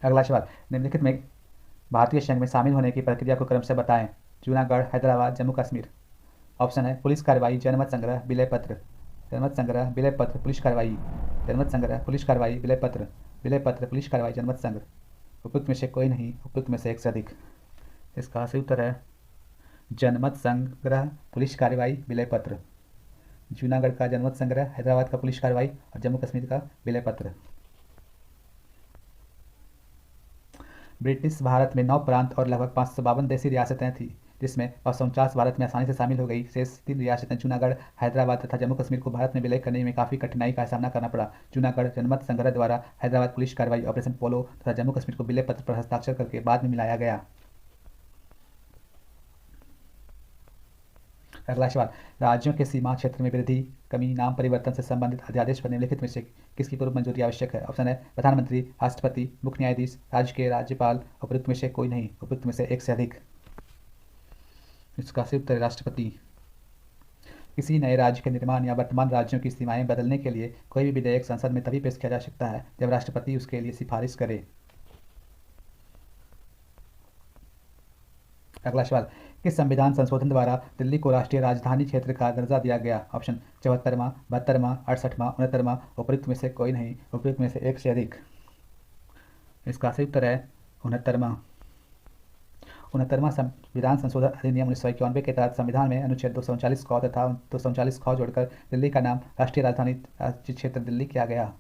अगला सवाल, निम्नलिखित में भारतीय संघ में शामिल होने की प्रक्रिया को क्रम से बताएं। जूनागढ़, हैदराबाद, जम्मू कश्मीर। ऑप्शन है पुलिस कार्रवाई, जनमत संग्रह, विलय पत्र। जनमत संग्रह, विलय पत्र, पुलिस कार्रवाई। जनमत संग्रह, पुलिस कार्रवाई, विलय पत्र। विलय पत्र, पुलिस कार्रवाई, जनमत संग्रह। उपयुक्त में से कोई नहीं, उपयुक्त में से एक से अधिक। इसका सही उत्तर है जनमत संग्रह, पुलिस कार्रवाई, विलय पत्र। जूनागढ़ का जनमत संग्रह, हैदराबाद का पुलिस कार्रवाई और जम्मू कश्मीर का विलय पत्र। ब्रिटिश भारत में 9 प्रांत और लगभग 552 देशी रियासतें थीं, जिसमें 549 भारत में आसानी से शामिल हो गई। शेष 3 रियासतें जूनागढ़, हैदराबाद तथा जम्मू कश्मीर को भारत में विलय करने में काफ़ी कठिनाई का सामना करना पड़ा। जूनागढ़ जनमत संग्रह द्वारा हैदराबाद पुलिस कार्रवाई, ऑपरेशन पोलो तथा जम्मू कश्मीर को विलय पत्र पर हस्ताक्षर करके बाद में मिलाया गया। अगला सवाल, राज्यों के सीमा क्षेत्र में वृद्धि, कमी, नाम परिवर्तन से संबंधित अध्यादेश पर निम्नलिखित में से किसकी पूर्व मंजूरी आवश्यक है? ऑप्शन है प्रधानमंत्री, राष्ट्रपति, मुख्य न्यायाधीश, राज्य के राज्यपाल। उपयुक्त में से कोई नहीं, उपयुक्त में से एक से अधिक। इसका सही उत्तर है राष्ट्रपति। किसी नए राज्य के निर्माण या वर्तमान राज्यों की सीमाएं बदलने के लिए कोई भी विधेयक संसद में तभी पेश किया जा सकता है जब राष्ट्रपति उसके लिए सिफारिश करे। अगला सवाल, किस संविधान संशोधन द्वारा दिल्ली को राष्ट्रीय राजधानी क्षेत्र का दर्जा दिया गया? ऑप्शन 74वां, 72वां, 68वां, 69वां। उपयुक्त में से कोई नहीं, उपयुक्त में से एक से अधिक। इसका सही उत्तर है 69वां। 69वां संविधान संशोधन अधिनियम 1991 के तहत संविधान में अनुच्छेद 239 क तथा 239 ख जोड़कर दिल्ली का नाम राष्ट्रीय राजधानी क्षेत्र दिल्ली किया गया।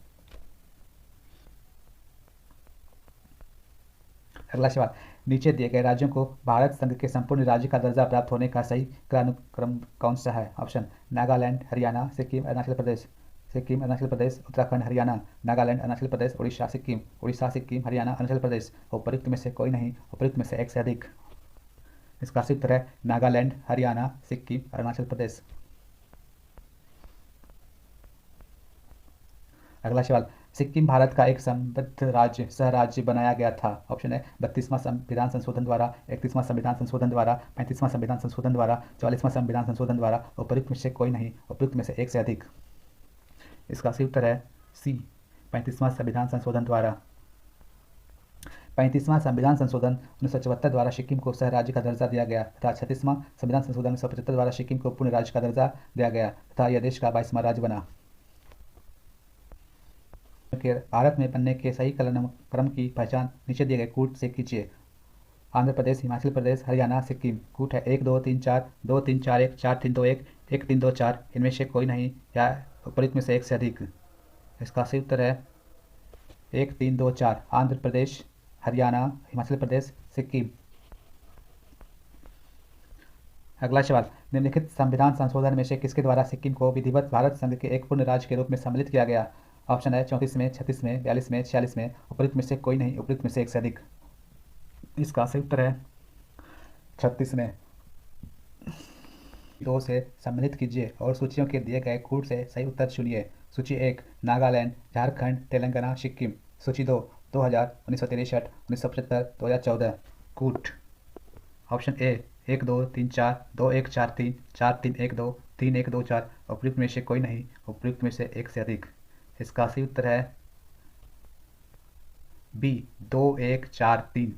अगला सवाल, नीचे दिए गए राज्यों को भारत संघ के संपूर्ण राज्य का दर्जा प्राप्त होने का सही क्रम कौन सा है? ऑप्शन नागालैंड, हरियाणा, सिक्किम, अरुणाचल प्रदेश। सिक्किम, अरुणाचल प्रदेश, उत्तराखंड, हरियाणा। नागालैंड, अरुणाचल प्रदेश, उड़ीसा, सिक्किम। उड़ीसा, सिक्किम, हरियाणा, अरुणाचल प्रदेश। उपयुक्त में से कोई नहीं, उपयुक्त में से एक से अधिक। इसका सही उत्तर है नागालैंड, हरियाणा, सिक्किम, अरुणाचल प्रदेश। अगला सवाल, सिक्किम भारत का एक संबद्ध राज्य सह राज्य बनाया गया था। ऑप्शन है 32वां संविधान संशोधन द्वारा, 31वां संविधान संशोधन द्वारा, 35वां संविधान संशोधन द्वारा, 44वां संविधान संशोधन द्वारा। उपयुक्त में से कोई नहीं, उपयुक्त में से एक से अधिक। इसका सही उत्तर है सी, 35वां संविधान संशोधन द्वारा। 35वां संविधान संशोधन 1974 द्वारा सिक्किम को सह राज्य का दर्जा दिया गया तथा 36वां संविधान संशोधन 1975 द्वारा सिक्किम को पूर्ण राज्य का दर्जा दिया गया तथा यह देश का 22वां राज्य बना। के भारत में बनने के सही क्रम की पहचान नीचे दिए गए कूट से कीजिए। आंध्र प्रदेश, हिमाचल प्रदेश, हरियाणा, सिक्किम। कूट है 1 2 3 4, 2 3 4 1, 4 3 2 1, 1 3 2 4। इनमें से कोई नहीं या उपयुक्त में से एक से अधिक। इसका सही उत्तर है 1 3 2 4। आंध्र प्रदेश, हरियाणा, हिमाचल प्रदेश, सिक्किम। अगला सवाल, निम्नलिखित संविधान संशोधन में से किसके द्वारा सिक्किम को विधिवत भारत संघ के एक पूर्ण राज्य के रूप में सम्मिलित किया गया? ऑप्शन है 34 में, 36 में, 42 में, 46 में। उपयुक्त में से कोई नहीं, उपयुक्त में से एक से अधिक। इसका सही उत्तर है 36 में। 2 से सम्मिलित कीजिए और सूचियों के दिए गए कूट से सही उत्तर चुनिए। सूची 1 नागालैंड, झारखंड, तेलंगाना, सिक्किम। सूची 2 2000, 1963, 1975, 2014। कूट ऑप्शन ए 1 2 3 4, 2 1 4 3, 4 3 1 2, 3 1 2 4। उपयुक्त में से कोई नहीं, उपयुक्त में से एक से अधिक। इसका सही उत्तर है बी 2 1 4 3।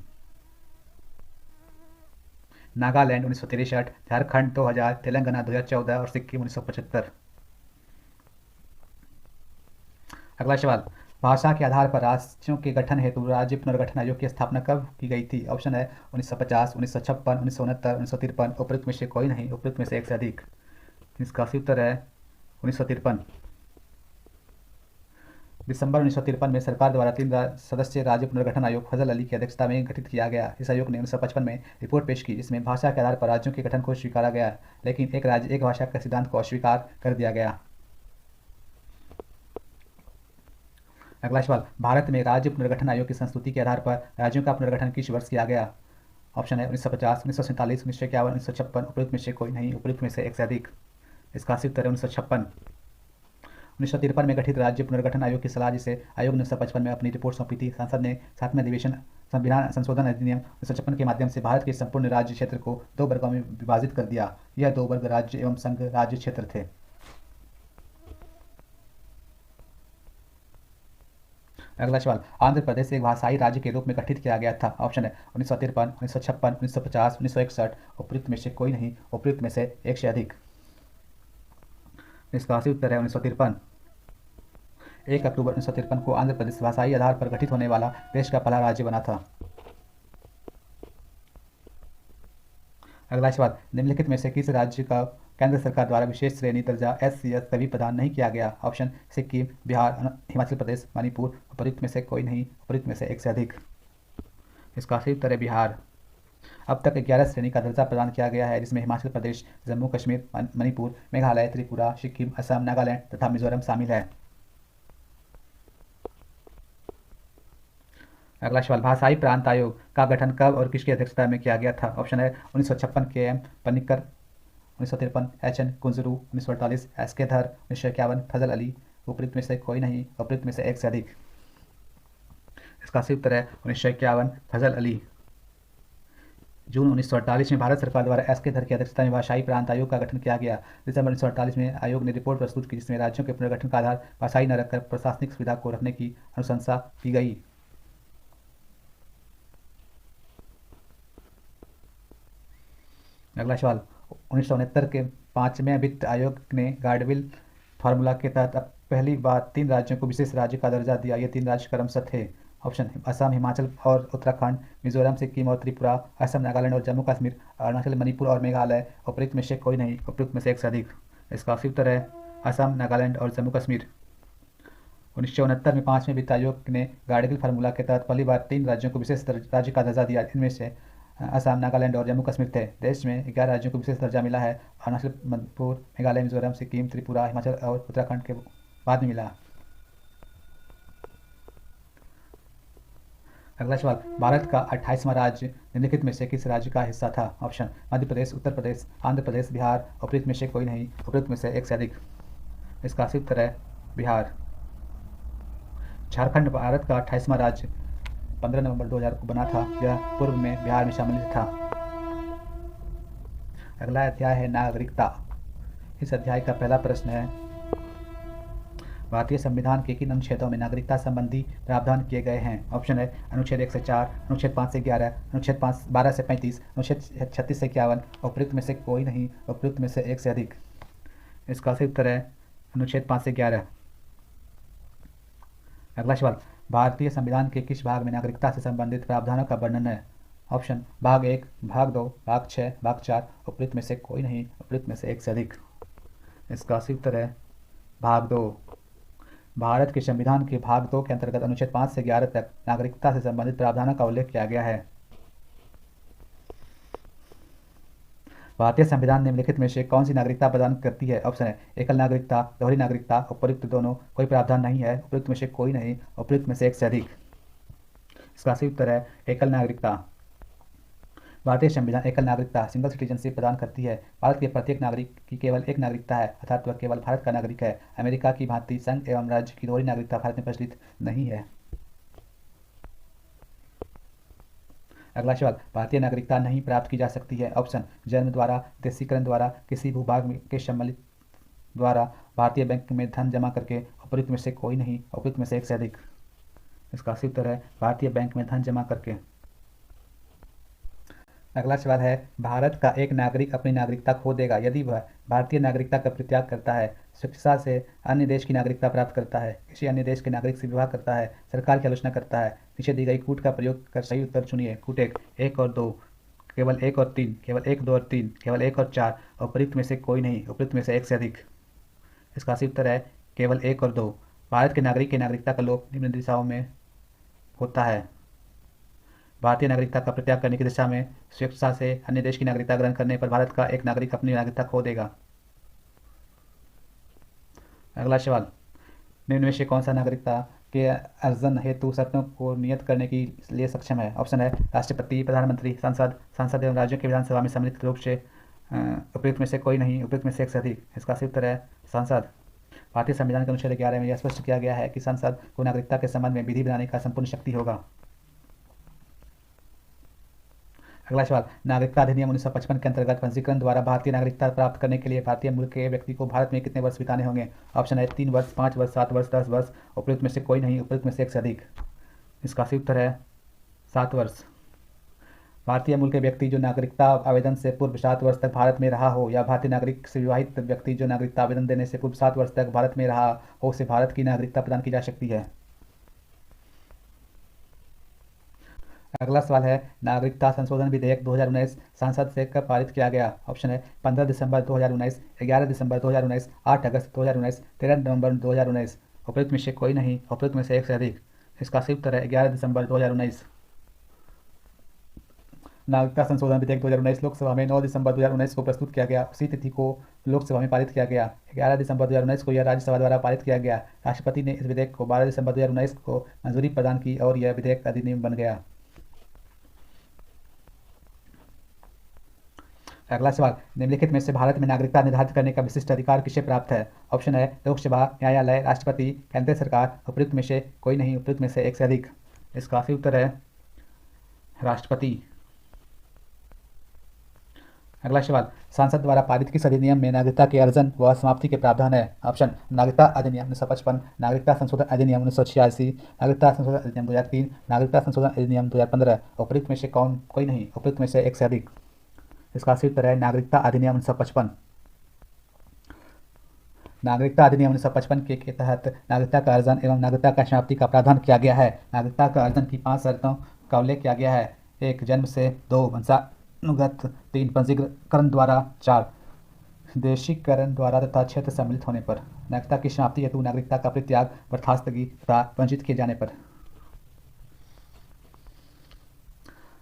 नागालैंड 1963, झारखंड 2000, तेलंगाना 2014 और सिक्किम 1975। अगला सवाल, भाषा के आधार पर राज्यों के गठन हेतु राज्य पुनर्गठन आयोग की स्थापना कब की गई थी? ऑप्शन है 1950, 1956, 1969, 1953। उपयुक्त में से कोई नहीं, उपयुक्त में से एक से अधिक। इसका सही उत्तर है 1953। दिसंबर 1953 में सरकार द्वारा 3 सदस्यीय राज्य पुनर्गठन आयोग फजल अली की अध्यक्षता में गठित किया गया। इस आयोग ने 1955 में रिपोर्ट पेश की जिसमें भाषा के आधार पर राज्यों के गठन को स्वीकारा गया, लेकिन एक राज्य एक भाषा के सिद्धांत को अस्वीकार कर दिया गया। अगला सवाल, भारत में राज्य पुनर्गठन आयोग की संस्तुति के आधार पर राज्यों का पुनर्गठन किस वर्ष किया गया? ऑप्शन है 1950, 1947, 1951, 1956। उपयुक्त में से कोई नहीं, उपयुक्त में से एक से अधिक। इसका सही उत्तर है 1956। 1953 में गठित राज्य पुनर्गठन आयोग की सलाह जिसे आयोग ने 1955 में अपनी रिपोर्ट सौंपी थी, संसद ने 7वें अधिवेशन संविधान संशोधन अधिनियम 1956 के माध्यम से भारत के संपूर्ण राज्य क्षेत्र को 2 वर्गों में विभाजित कर दिया। यह 2 वर्ग राज्य एवं संघ राज्य क्षेत्र थे। अगला सवाल, आंध्र प्रदेश एक भाषाई राज्य के रूप में गठित किया गया था। ऑप्शन है 1953, 1956, 1950, 1961। उपयुक्त में से कोई नहीं, उपयुक्त में से एक से अधिक। इसका सही उत्तर है 1953। 1 अक्टूबर 1953 को आंध्र प्रदेश भाषाई आधार पर गठित होने वाला देश का पहला राज्य बना था। अगला सवाल, निम्नलिखित में से किस राज्य का केंद्र सरकार द्वारा विशेष श्रेणी दर्जा SCS कभी प्रदान नहीं किया गया? ऑप्शन सिक्किम, बिहार, हिमाचल प्रदेश, मणिपुर। उपयुक्त में से कोई नहीं, उपयुक्त में से एक से अधिक। इसका सही उत्तर है बिहार। अब तक 11 श्रेणी का दर्जा प्रदान किया गया है, जिसमें हिमाचल प्रदेश, जम्मू कश्मीर, मणिपुर, मेघालय, त्रिपुरा, सिक्किम, असम, नागालैंड तथा मिजोरम शामिल है। अगला सवाल, भाषाई प्रांत आयोग का गठन कब और किसकी अध्यक्षता में किया गया था? ऑप्शन है 1956 KM Panicker, 1953 HN Kunzru, 1948 SK धर, 1951 फजल अली। उपयुक्त में से कोई नहीं, उपयुक्त में से एक से अधिक। इसका सही उत्तर है 1951 फजल अली। जून 1948 में भारत सरकार द्वारा SK धर की अध्यक्षता में भाषाई प्रांत आयोग का गठन किया गया। दिसंबर 1948 में आयोग ने रिपोर्ट प्रस्तुत की, जिसमें राज्यों के पुनर्गठन का आधार भाषाई न रखकर प्रशासनिक सुविधा को रखने की अनुशंसा की गई। अगला सवाल, 1969 के 5वें वित्त आयोग ने गाडविल फार्मूला के तहत अब पहली बार 3 राज्यों को विशेष राज्य का दर्जा दिया। ये 3 राज्य क्रमशः थे। ऑप्शन, असम, हिमाचल और उत्तराखंड, मिजोरम, सिक्किम और त्रिपुरा, असम, नागालैंड और जम्मू कश्मीर, अरुणाचल, मणिपुर और मेघालय। उपयुक्त में से कोई नहीं, उपयुक्त में से एक से अधिक। इसका सही उत्तर है असम, नागालैंड और जम्मू कश्मीर। 1969 में 5वें वित्त आयोग ने गाडगिल फार्मूला के तहत पहली बार 3 राज्यों को विशेष राज्य का दर्जा दिया। इनमें से असम, नागालैंड और जम्मू कश्मीर थे। देश में 11 राज्यों को विशेष दर्जा मिला है। अरुणाचल, मणिपुर, मेघालय, मिजोरम, सिक्किम, त्रिपुरा, हिमाचल और उत्तराखंड के बाद में मिला। अगला सवाल, भारत का 28वां राज्य निम्नलिखित में से किस राज्य का हिस्सा था? ऑप्शन, मध्य प्रदेश, उत्तर प्रदेश, आंध्र प्रदेश, बिहार। उपयुक्त में से कोई नहीं, उपयुक्त में से एक से अधिक। इसका सही उत्तर है बिहार। झारखंड भारत का 28वां राज्य 15 नवंबर 2000 को बना था। यह पूर्व में बिहार में शामिल था। अगला अध्याय है नागरिकता। इस अध्याय का पहला प्रश्न है, भारतीय संविधान के किन अनुच्छेदों में नागरिकता संबंधी प्रावधान किए गए हैं? ऑप्शन है अनुच्छेद 1 से 4, अनुच्छेद 5 से 11, अनुच्छेद 12 से 35, अनुच्छेद 36 से 51। उपयुक्त में से कोई नहीं, उपयुक्त में से एक से अधिक। इसका सही उत्तर है अनुच्छेद 5 से 11। अगला सवाल, भारतीय संविधान के किस भाग में नागरिकता से संबंधित प्रावधानों का वर्णन है? ऑप्शन, भाग 1, भाग 2, भाग 6, भाग 4। उपयुक्त में से कोई नहीं, उपयुक्त में से एक से अधिक। इसका सही उत्तर है भाग 2। भारत के संविधान के भाग 2 के अंतर्गत अनुच्छेद 5 से 11 तक नागरिकता से संबंधित प्रावधानों का उल्लेख किया गया है। भारतीय संविधान निम्नलिखित में से कौन सी नागरिकता प्रदान करती है? ऑप्शन है एकल नागरिकता, दोहरी नागरिकता, उपयुक्त दोनों, कोई प्रावधान नहीं है। उपयुक्त में से कोई नहीं, उपयुक्त में से एक से अधिक। इसका सही उत्तर है एकल नागरिकता। भारतीय संविधान एकल नागरिकता, सिंगल सिटीजनशिप प्रदान करती है। भारत के प्रत्येक नागरिक की केवल एक नागरिकता है, अर्थात वह केवल भारत का नागरिक है। अमेरिका की भांति संघ एवं राज्य की दोहरी नागरिकता भारत में प्रचलित नहीं है। अगला सवाल, भारतीय नागरिकता नहीं प्राप्त की जा सकती है। ऑप्शन, जन्म द्वारा, देशीकरण द्वारा, किसी भूभाग के सम्मिलित द्वारा, भारतीय बैंक में धन जमा करके। उपयुक्त में से कोई नहीं, उपयुक्त में से एक से अधिक। इसका सही उत्तर है भारतीय बैंक में धन जमा करके। अगला सवाल है, भारत का एक नागरिक अपनी नागरिकता खो देगा यदि वह भारतीय नागरिकता का परित्याग करता है, स्वेच्छा से अन्य देश की नागरिकता प्राप्त करता है, किसी अन्य देश के नागरिक से विवाह करता है, सरकार की आलोचना करता है। नीचे दी गई कूट का प्रयोग कर सही उत्तर चुनिए। कूट 1 और 2, केवल 1 और 3, केवल 1, 2 और 3, केवल 1 और 4। उपयुक्त में से कोई नहीं, उपयुक्त में से एक से अधिक। इसका सही उत्तर है केवल 1 और 2। भारत के नागरिक की नागरिकता का लोप निम्न दिशाओं में होता है। भारतीय नागरिकता का परित्याग करने की दिशा में, स्वेच्छा से अन्य देश की नागरिकता ग्रहण करने पर भारत का एक नागरिक अपनी नागरिकता खो देगा। अगला सवाल, निम्न में से कौन सा नागरिकता के अर्जन हेतु शर्तों को नियत करने के लिए सक्षम है? ऑप्शन है राष्ट्रपति, प्रधानमंत्री, सांसद एवं राज्यों की विधानसभा में सम्मिलित रूप से। उपयुक्त में से कोई नहीं, उपयुक्त में से एक से अधिक। इसका सही उत्तर है सांसद। भारतीय संविधान के अनुच्छेद 11 में यह स्पष्ट किया गया है कि संसद को नागरिकता के संबंध में विधि बनाने का संपूर्ण शक्ति होगा। अगला सवाल, नागरिकता अधिनियम 1955 के अंतर्गत पंजीकरण द्वारा भारतीय नागरिकता प्राप्त करने के लिए भारतीय मूल के व्यक्ति को भारत में कितने वर्ष बिताने होंगे? ऑप्शन है 3 वर्ष, 5 वर्ष, 7 वर्ष, 10 वर्ष। उपयुक्त में से कोई नहीं, उपयुक्त में से एक से अधिक। इसका सही उत्तर है 7 वर्ष। भारतीय मूल के व्यक्ति जो नागरिकता आवेदन से पूर्व 7 वर्ष तक भारत में रहा हो, या भारतीय नागरिक से विवाहित व्यक्ति जो नागरिकता आवेदन देने से पूर्व 7 वर्ष तक भारत में रहा हो, उसे भारत की नागरिकता प्रदान की जा सकती है। अगला सवाल है, नागरिकता संशोधन विधेयक 2019 संसद से कब पारित किया गया? ऑप्शन है 15 दिसंबर 2019, 11 दिसंबर 2019, 8 अगस्त 2019, 13 नवंबर 2019। उपयुक्त में से कोई नहीं, उपयुक्त में से एक से अधिक। इसका सही उत्तर है 11 दिसंबर 2019। नागरिकता संशोधन विधेयक 2019 लोकसभा में 9 दिसंबर 2019 को प्रस्तुत किया गया। उसी तिथि को लोकसभा में पारित किया गया। 11 दिसंबर 2019 को यह राज्यसभा द्वारा पारित किया गया। राष्ट्रपति ने इस विधेयक को 12 दिसंबर 2019 को मंजूरी प्रदान की और यह विधेयक अधिनियम बन गया। अगला सवाल, निम्नलिखित में से भारत में नागरिकता निर्धारित करने का विशिष्ट अधिकार किसे प्राप्त है? ऑप्शन है लोकसभा, न्यायालय, राष्ट्रपति, केंद्र सरकार। उपयुक्त में से कोई नहीं, उपयुक्त में से एक से अधिक। इसका सही उत्तर है राष्ट्रपति। अगला सवाल, संसद द्वारा पारित किस अधिनियम में नागरिकता के अर्जन व समाप्ति के प्रावधान है? ऑप्शन नागरिकता अधिनियम 1955, नागरिकता संशोधन अधिनियम 1986, नागरिकता संशोधन अधिनियम 2003, नागरिकता संशोधन अधिनियम 2015। उपयुक्त में से कोई नहीं, उपयुक्त में से एक से अधिक। इसका सही उत्तर है नागरिकता अधिनियम 1955। नागरिकता अधिनियम 1955 के तहत नागरिकता का अर्जन एवं नागरिकता का समाप्ति का प्रावधान किया गया है। नागरिकता का अर्जन की 5 शर्तों का उल्लेख किया गया है। 1 जन्म से, 2 वंशानुगत, 3 पंजीकरण द्वारा, 4 देशीकरण द्वारा तथा क्षेत्र सम्मिलित होने पर। नागरिकता की समाप्ति हेतु नागरिकता का परित्याग, बर्खास्तगी तथा वंचित किए जाने पर।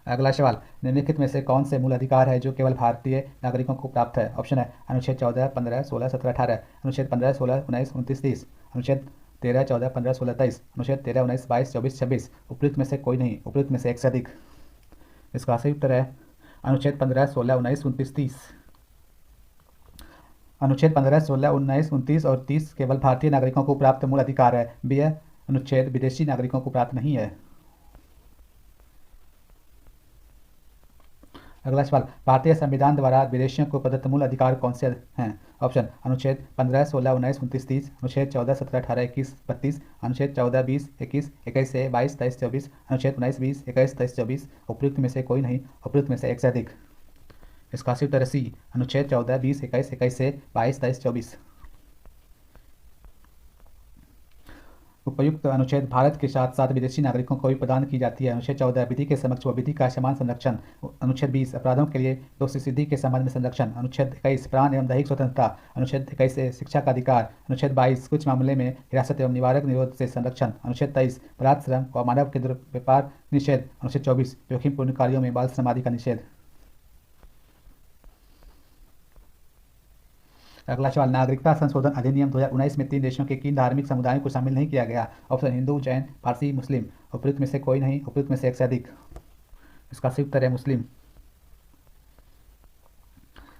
अगला सवाल, निम्नलिखित में से कौन से मूल अधिकार है जो केवल भारतीय नागरिकों को प्राप्त है? ऑप्शन है अनुच्छेद 14, 15, 16, 17, 18, अनुच्छेद 15, 16, 19, 29, 30, अनुच्छेद 13, 14, 15, 16, 23, अनुच्छेद 13, 19, 22, 24, 26। उपयुक्त में से कोई नहीं, उपयुक्त में से एक से अधिक। इसका सही उत्तर है अनुच्छेद 15, 16, 19, 29, 30। अनुच्छेद 15, 16, 19, 29 और 30 केवल भारतीय नागरिकों को प्राप्त मूल अधिकार है। यह अनुच्छेद विदेशी नागरिकों को प्राप्त नहीं है। अगला सवाल, भारतीय संविधान द्वारा विदेशियों को प्रदत्त मूल अधिकार कौन से हैं? ऑप्शन अनुच्छेद 15, 16, 19, 29, 30, अनुच्छेद 14, 17, 18, 21, 32, अनुच्छेद 14, 20, 21, 21 से 22, 23, 24, अनुच्छेद 19, 20, 21, 23, 24। उपयुक्त में से कोई नहीं, उपयुक्त में से एक से अधिक। इसका सही उत्तर सी, अनुच्छेद 14, 20, 21, 21 से 22, 23, 24। उपयुक्त अनुच्छेद भारत के साथ साथ विदेशी नागरिकों को भी प्रदान की जाती है। अनुच्छेद 14 विधि के समक्ष व विधि का समान संरक्षण। अनुच्छेद 20 अपराधों के लिए दोषी सिद्धि के संबंध में संरक्षण। अनुच्छेद 21 प्राण एवं दैहिक स्वतंत्रता। अनुच्छेद 21 से शिक्षा का अधिकार। अनुच्छेद 22 कुछ मामले में हिरासत एवं निवारक निरोध से संरक्षण। अनुच्छेद 23 बलात् श्रम व मानव के दुर्व्यापार निषेध। अनुच्छेद 24 जोखिमपूर्ण कार्यों में बाल श्रम आदि का निषेध। अगला सवाल, नागरिकता संशोधन अधिनियम 2019 में 3 देशों के किन धार्मिक समुदायों को शामिल नहीं किया गया? ऑप्शन हिंदू, जैन, पारसी, मुस्लिम। उपयुक्त में से कोई नहीं, उपयुक्त में से एक से अधिक। इसका सही उत्तर है मुस्लिम।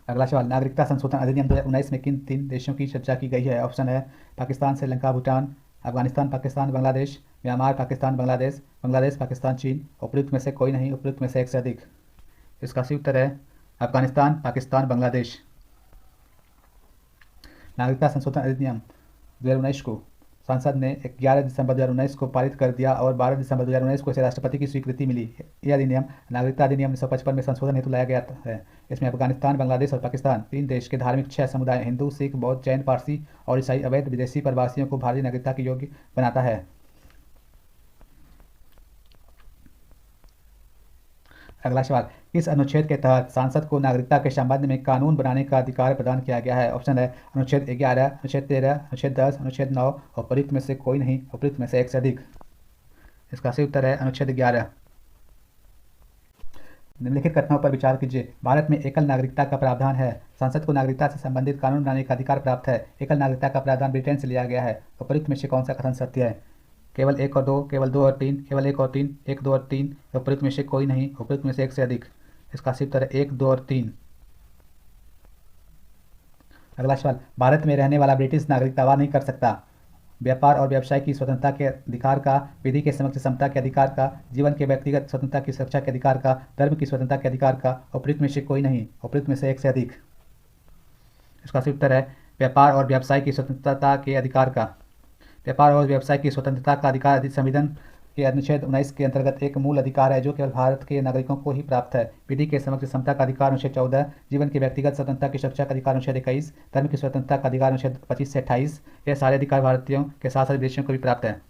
अगला सवाल, नागरिकता संशोधन अधिनियम 2019 में किन 3 देशों की चर्चा की गई है? ऑप्शन है पाकिस्तान, श्रीलंका, भूटान, अफगानिस्तान, पाकिस्तान, बांग्लादेश, म्यांमार, पाकिस्तान, बांग्लादेश, बांग्लादेश, पाकिस्तान, चीन। उपयुक्त में से कोई नहीं, उपयुक्त में से एक से अधिक। इसका सही उत्तर है अफगानिस्तान, पाकिस्तान, बांग्लादेश। नागरिकता संशोधन अधिनियम 2019 को संसद ने 11 दिसंबर 2019 को पारित कर दिया और 12 दिसंबर 2019 को इसे राष्ट्रपति की स्वीकृति मिली। यह अधिनियम नागरिकता अधिनियम 1955 में संशोधन हेतु लाया गया है। इसमें अफगानिस्तान, बांग्लादेश और पाकिस्तान 3 देश के धार्मिक 6 समुदाय हिंदू, सिख, बौद्ध, जैन, पारसी और ईसाई अवैध विदेशी प्रवासियों को भारतीय नागरिकता के योग्य बनाता है। अगला सवाल, किस अनुच्छेद के तहत सांसद को नागरिकता के संबंध में कानून बनाने का अधिकार प्रदान किया गया है? ऑप्शन है अनुच्छेद 11, अनुच्छेद 13, अनुच्छेद 10, अनुच्छेद 9 और उपयुक्त में से कोई नहीं, उपयुक्त में से एक से अधिक। इसका सही उत्तर है अनुच्छेद 11। निम्नलिखित कथनों पर विचार कीजिए। भारत में एकल नागरिकता का प्रावधान है। संसद को नागरिकता से संबंधित कानून बनाने का अधिकार प्राप्त है। एकल नागरिकता का प्रावधान ब्रिटेन से लिया गया है। उपयुक्त में से कौन सा कथन सत्य है? केवल 1 और 2, केवल 2 और 3, केवल 1 और 3, 1, 2 और 3। उपयुक्त में से कोई नहीं, उपयुक्त में से एक से अधिक। इसका सही उत्तर है 1, 2 और 3। अगला सवाल, भारत में रहने वाला ब्रिटिश नागरिक दावा नहीं कर सकता। व्यापार और व्यवसाय की स्वतंत्रता के अधिकार का, विधि के समक्ष समता के अधिकार का, जीवन के व्यक्तिगत स्वतंत्रता की सुरक्षा के अधिकार का, धर्म की स्वतंत्रता के अधिकार का। उपयुक्त में से कोई नहीं, उपयुक्त में से एक से अधिक। इसका सही उत्तर है व्यापार और व्यवसाय की स्वतंत्रता के अधिकार का। व्यापार और व्यवसाय की स्वतंत्रता का अधिकार संविधान के अनुच्छेद 19 के अंतर्गत एक मूल अधिकार है जो केवल भारत के नागरिकों को ही प्राप्त है। विधि के समक्ष समता का अधिकार अनुच्छेद 14, जीवन की व्यक्तिगत स्वतंत्रता की सुरक्षा का अधिकार अनुच्छेद 21, धर्म की स्वतंत्रता का अधिकार अनुच्छेद 25 से 28। यह सारे अधिकार भारतीयों के साथ साथ विदेशियों को भी प्राप्त है।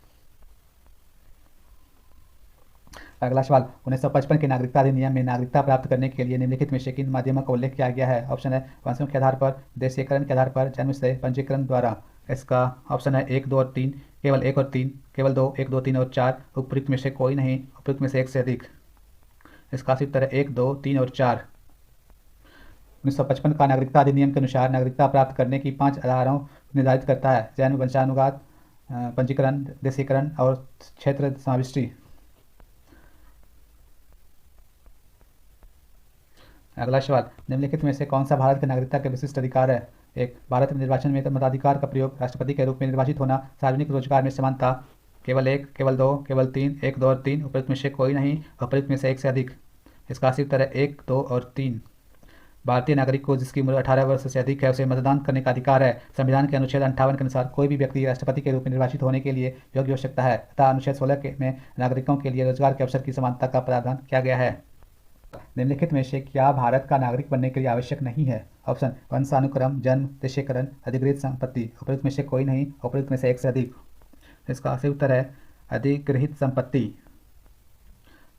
अगला सवाल, 1955 के नागरिकता अधिनियम में नागरिकता प्राप्त करने के लिए निम्नलिखित में से किन माध्यमों का उल्लेख किया गया है? ऑप्शन है वंशों के आधार पर, देशीयकरण के आधार पर, जन्म से पंजीकरण द्वारा। इसका ऑप्शन है 1, 2 और 3, केवल 1 और 3, केवल 2, 1, 2, 3 और 4, उपयुक्त में से कोई नहीं, उपयुक्त में से एक से अधिक। इसका सही उत्तर है 1, 2, 3 और 4। 1955 का नागरिकता अधिनियम के अनुसार नागरिकता प्राप्त करने की 5 आधारों निर्धारित करता है: जन्म, वंशानुगत, पंजीकरण, देशीकरण और क्षेत्र समाविष्टि। अगला सवाल, निम्नलिखित में से कौन सा भारत की नागरिकता के विशिष्ट अधिकार है? 1, भारत में निर्वाचन में मताधिकार का प्रयोग, राष्ट्रपति के रूप में निर्वाचित होना, सार्वजनिक रोजगार में समानता। केवल 1, केवल 2, केवल 3, 1, 2 और 3, उपयुक्त में से कोई नहीं, उपयुक्त में से एक से अधिक। इसका सही उत्तर है 1, 2 और 3। भारतीय नागरिक को जिसकी उम्र 18 वर्ष से अधिक है उसे मतदान करने का अधिकार है। संविधान के अनुच्छेद 58 के अनुसार कोई भी व्यक्ति राष्ट्रपति के रूप में निर्वाचित होने के लिए योग्य हो सकता है तथा अनुच्छेद 16 में नागरिकों के लिए रोजगार के अवसर की समानता का प्रावधान किया गया है। निम्नलिखित में से क्या भारत का नागरिक बनने के लिए आवश्यक नहीं है? ऑप्शन, वंशानुक्रम, जन्म, देशीकरण, अधिकृत संपत्ति। उपयुक्त में से कोई नहीं, उपयुक्त में से एक से अधिक। इसका सही उत्तर है अधिग्रहित संपत्ति।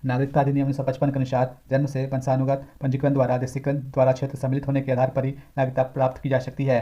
नागरिकता अधिनियम 1955 के अनुसार जन्म से, वंशानुगत, पंजीकरण द्वारा, देशीकरण द्वारा क्षेत्र सम्मिलित होने के आधार पर ही नागरिकता प्राप्त की जा सकती है।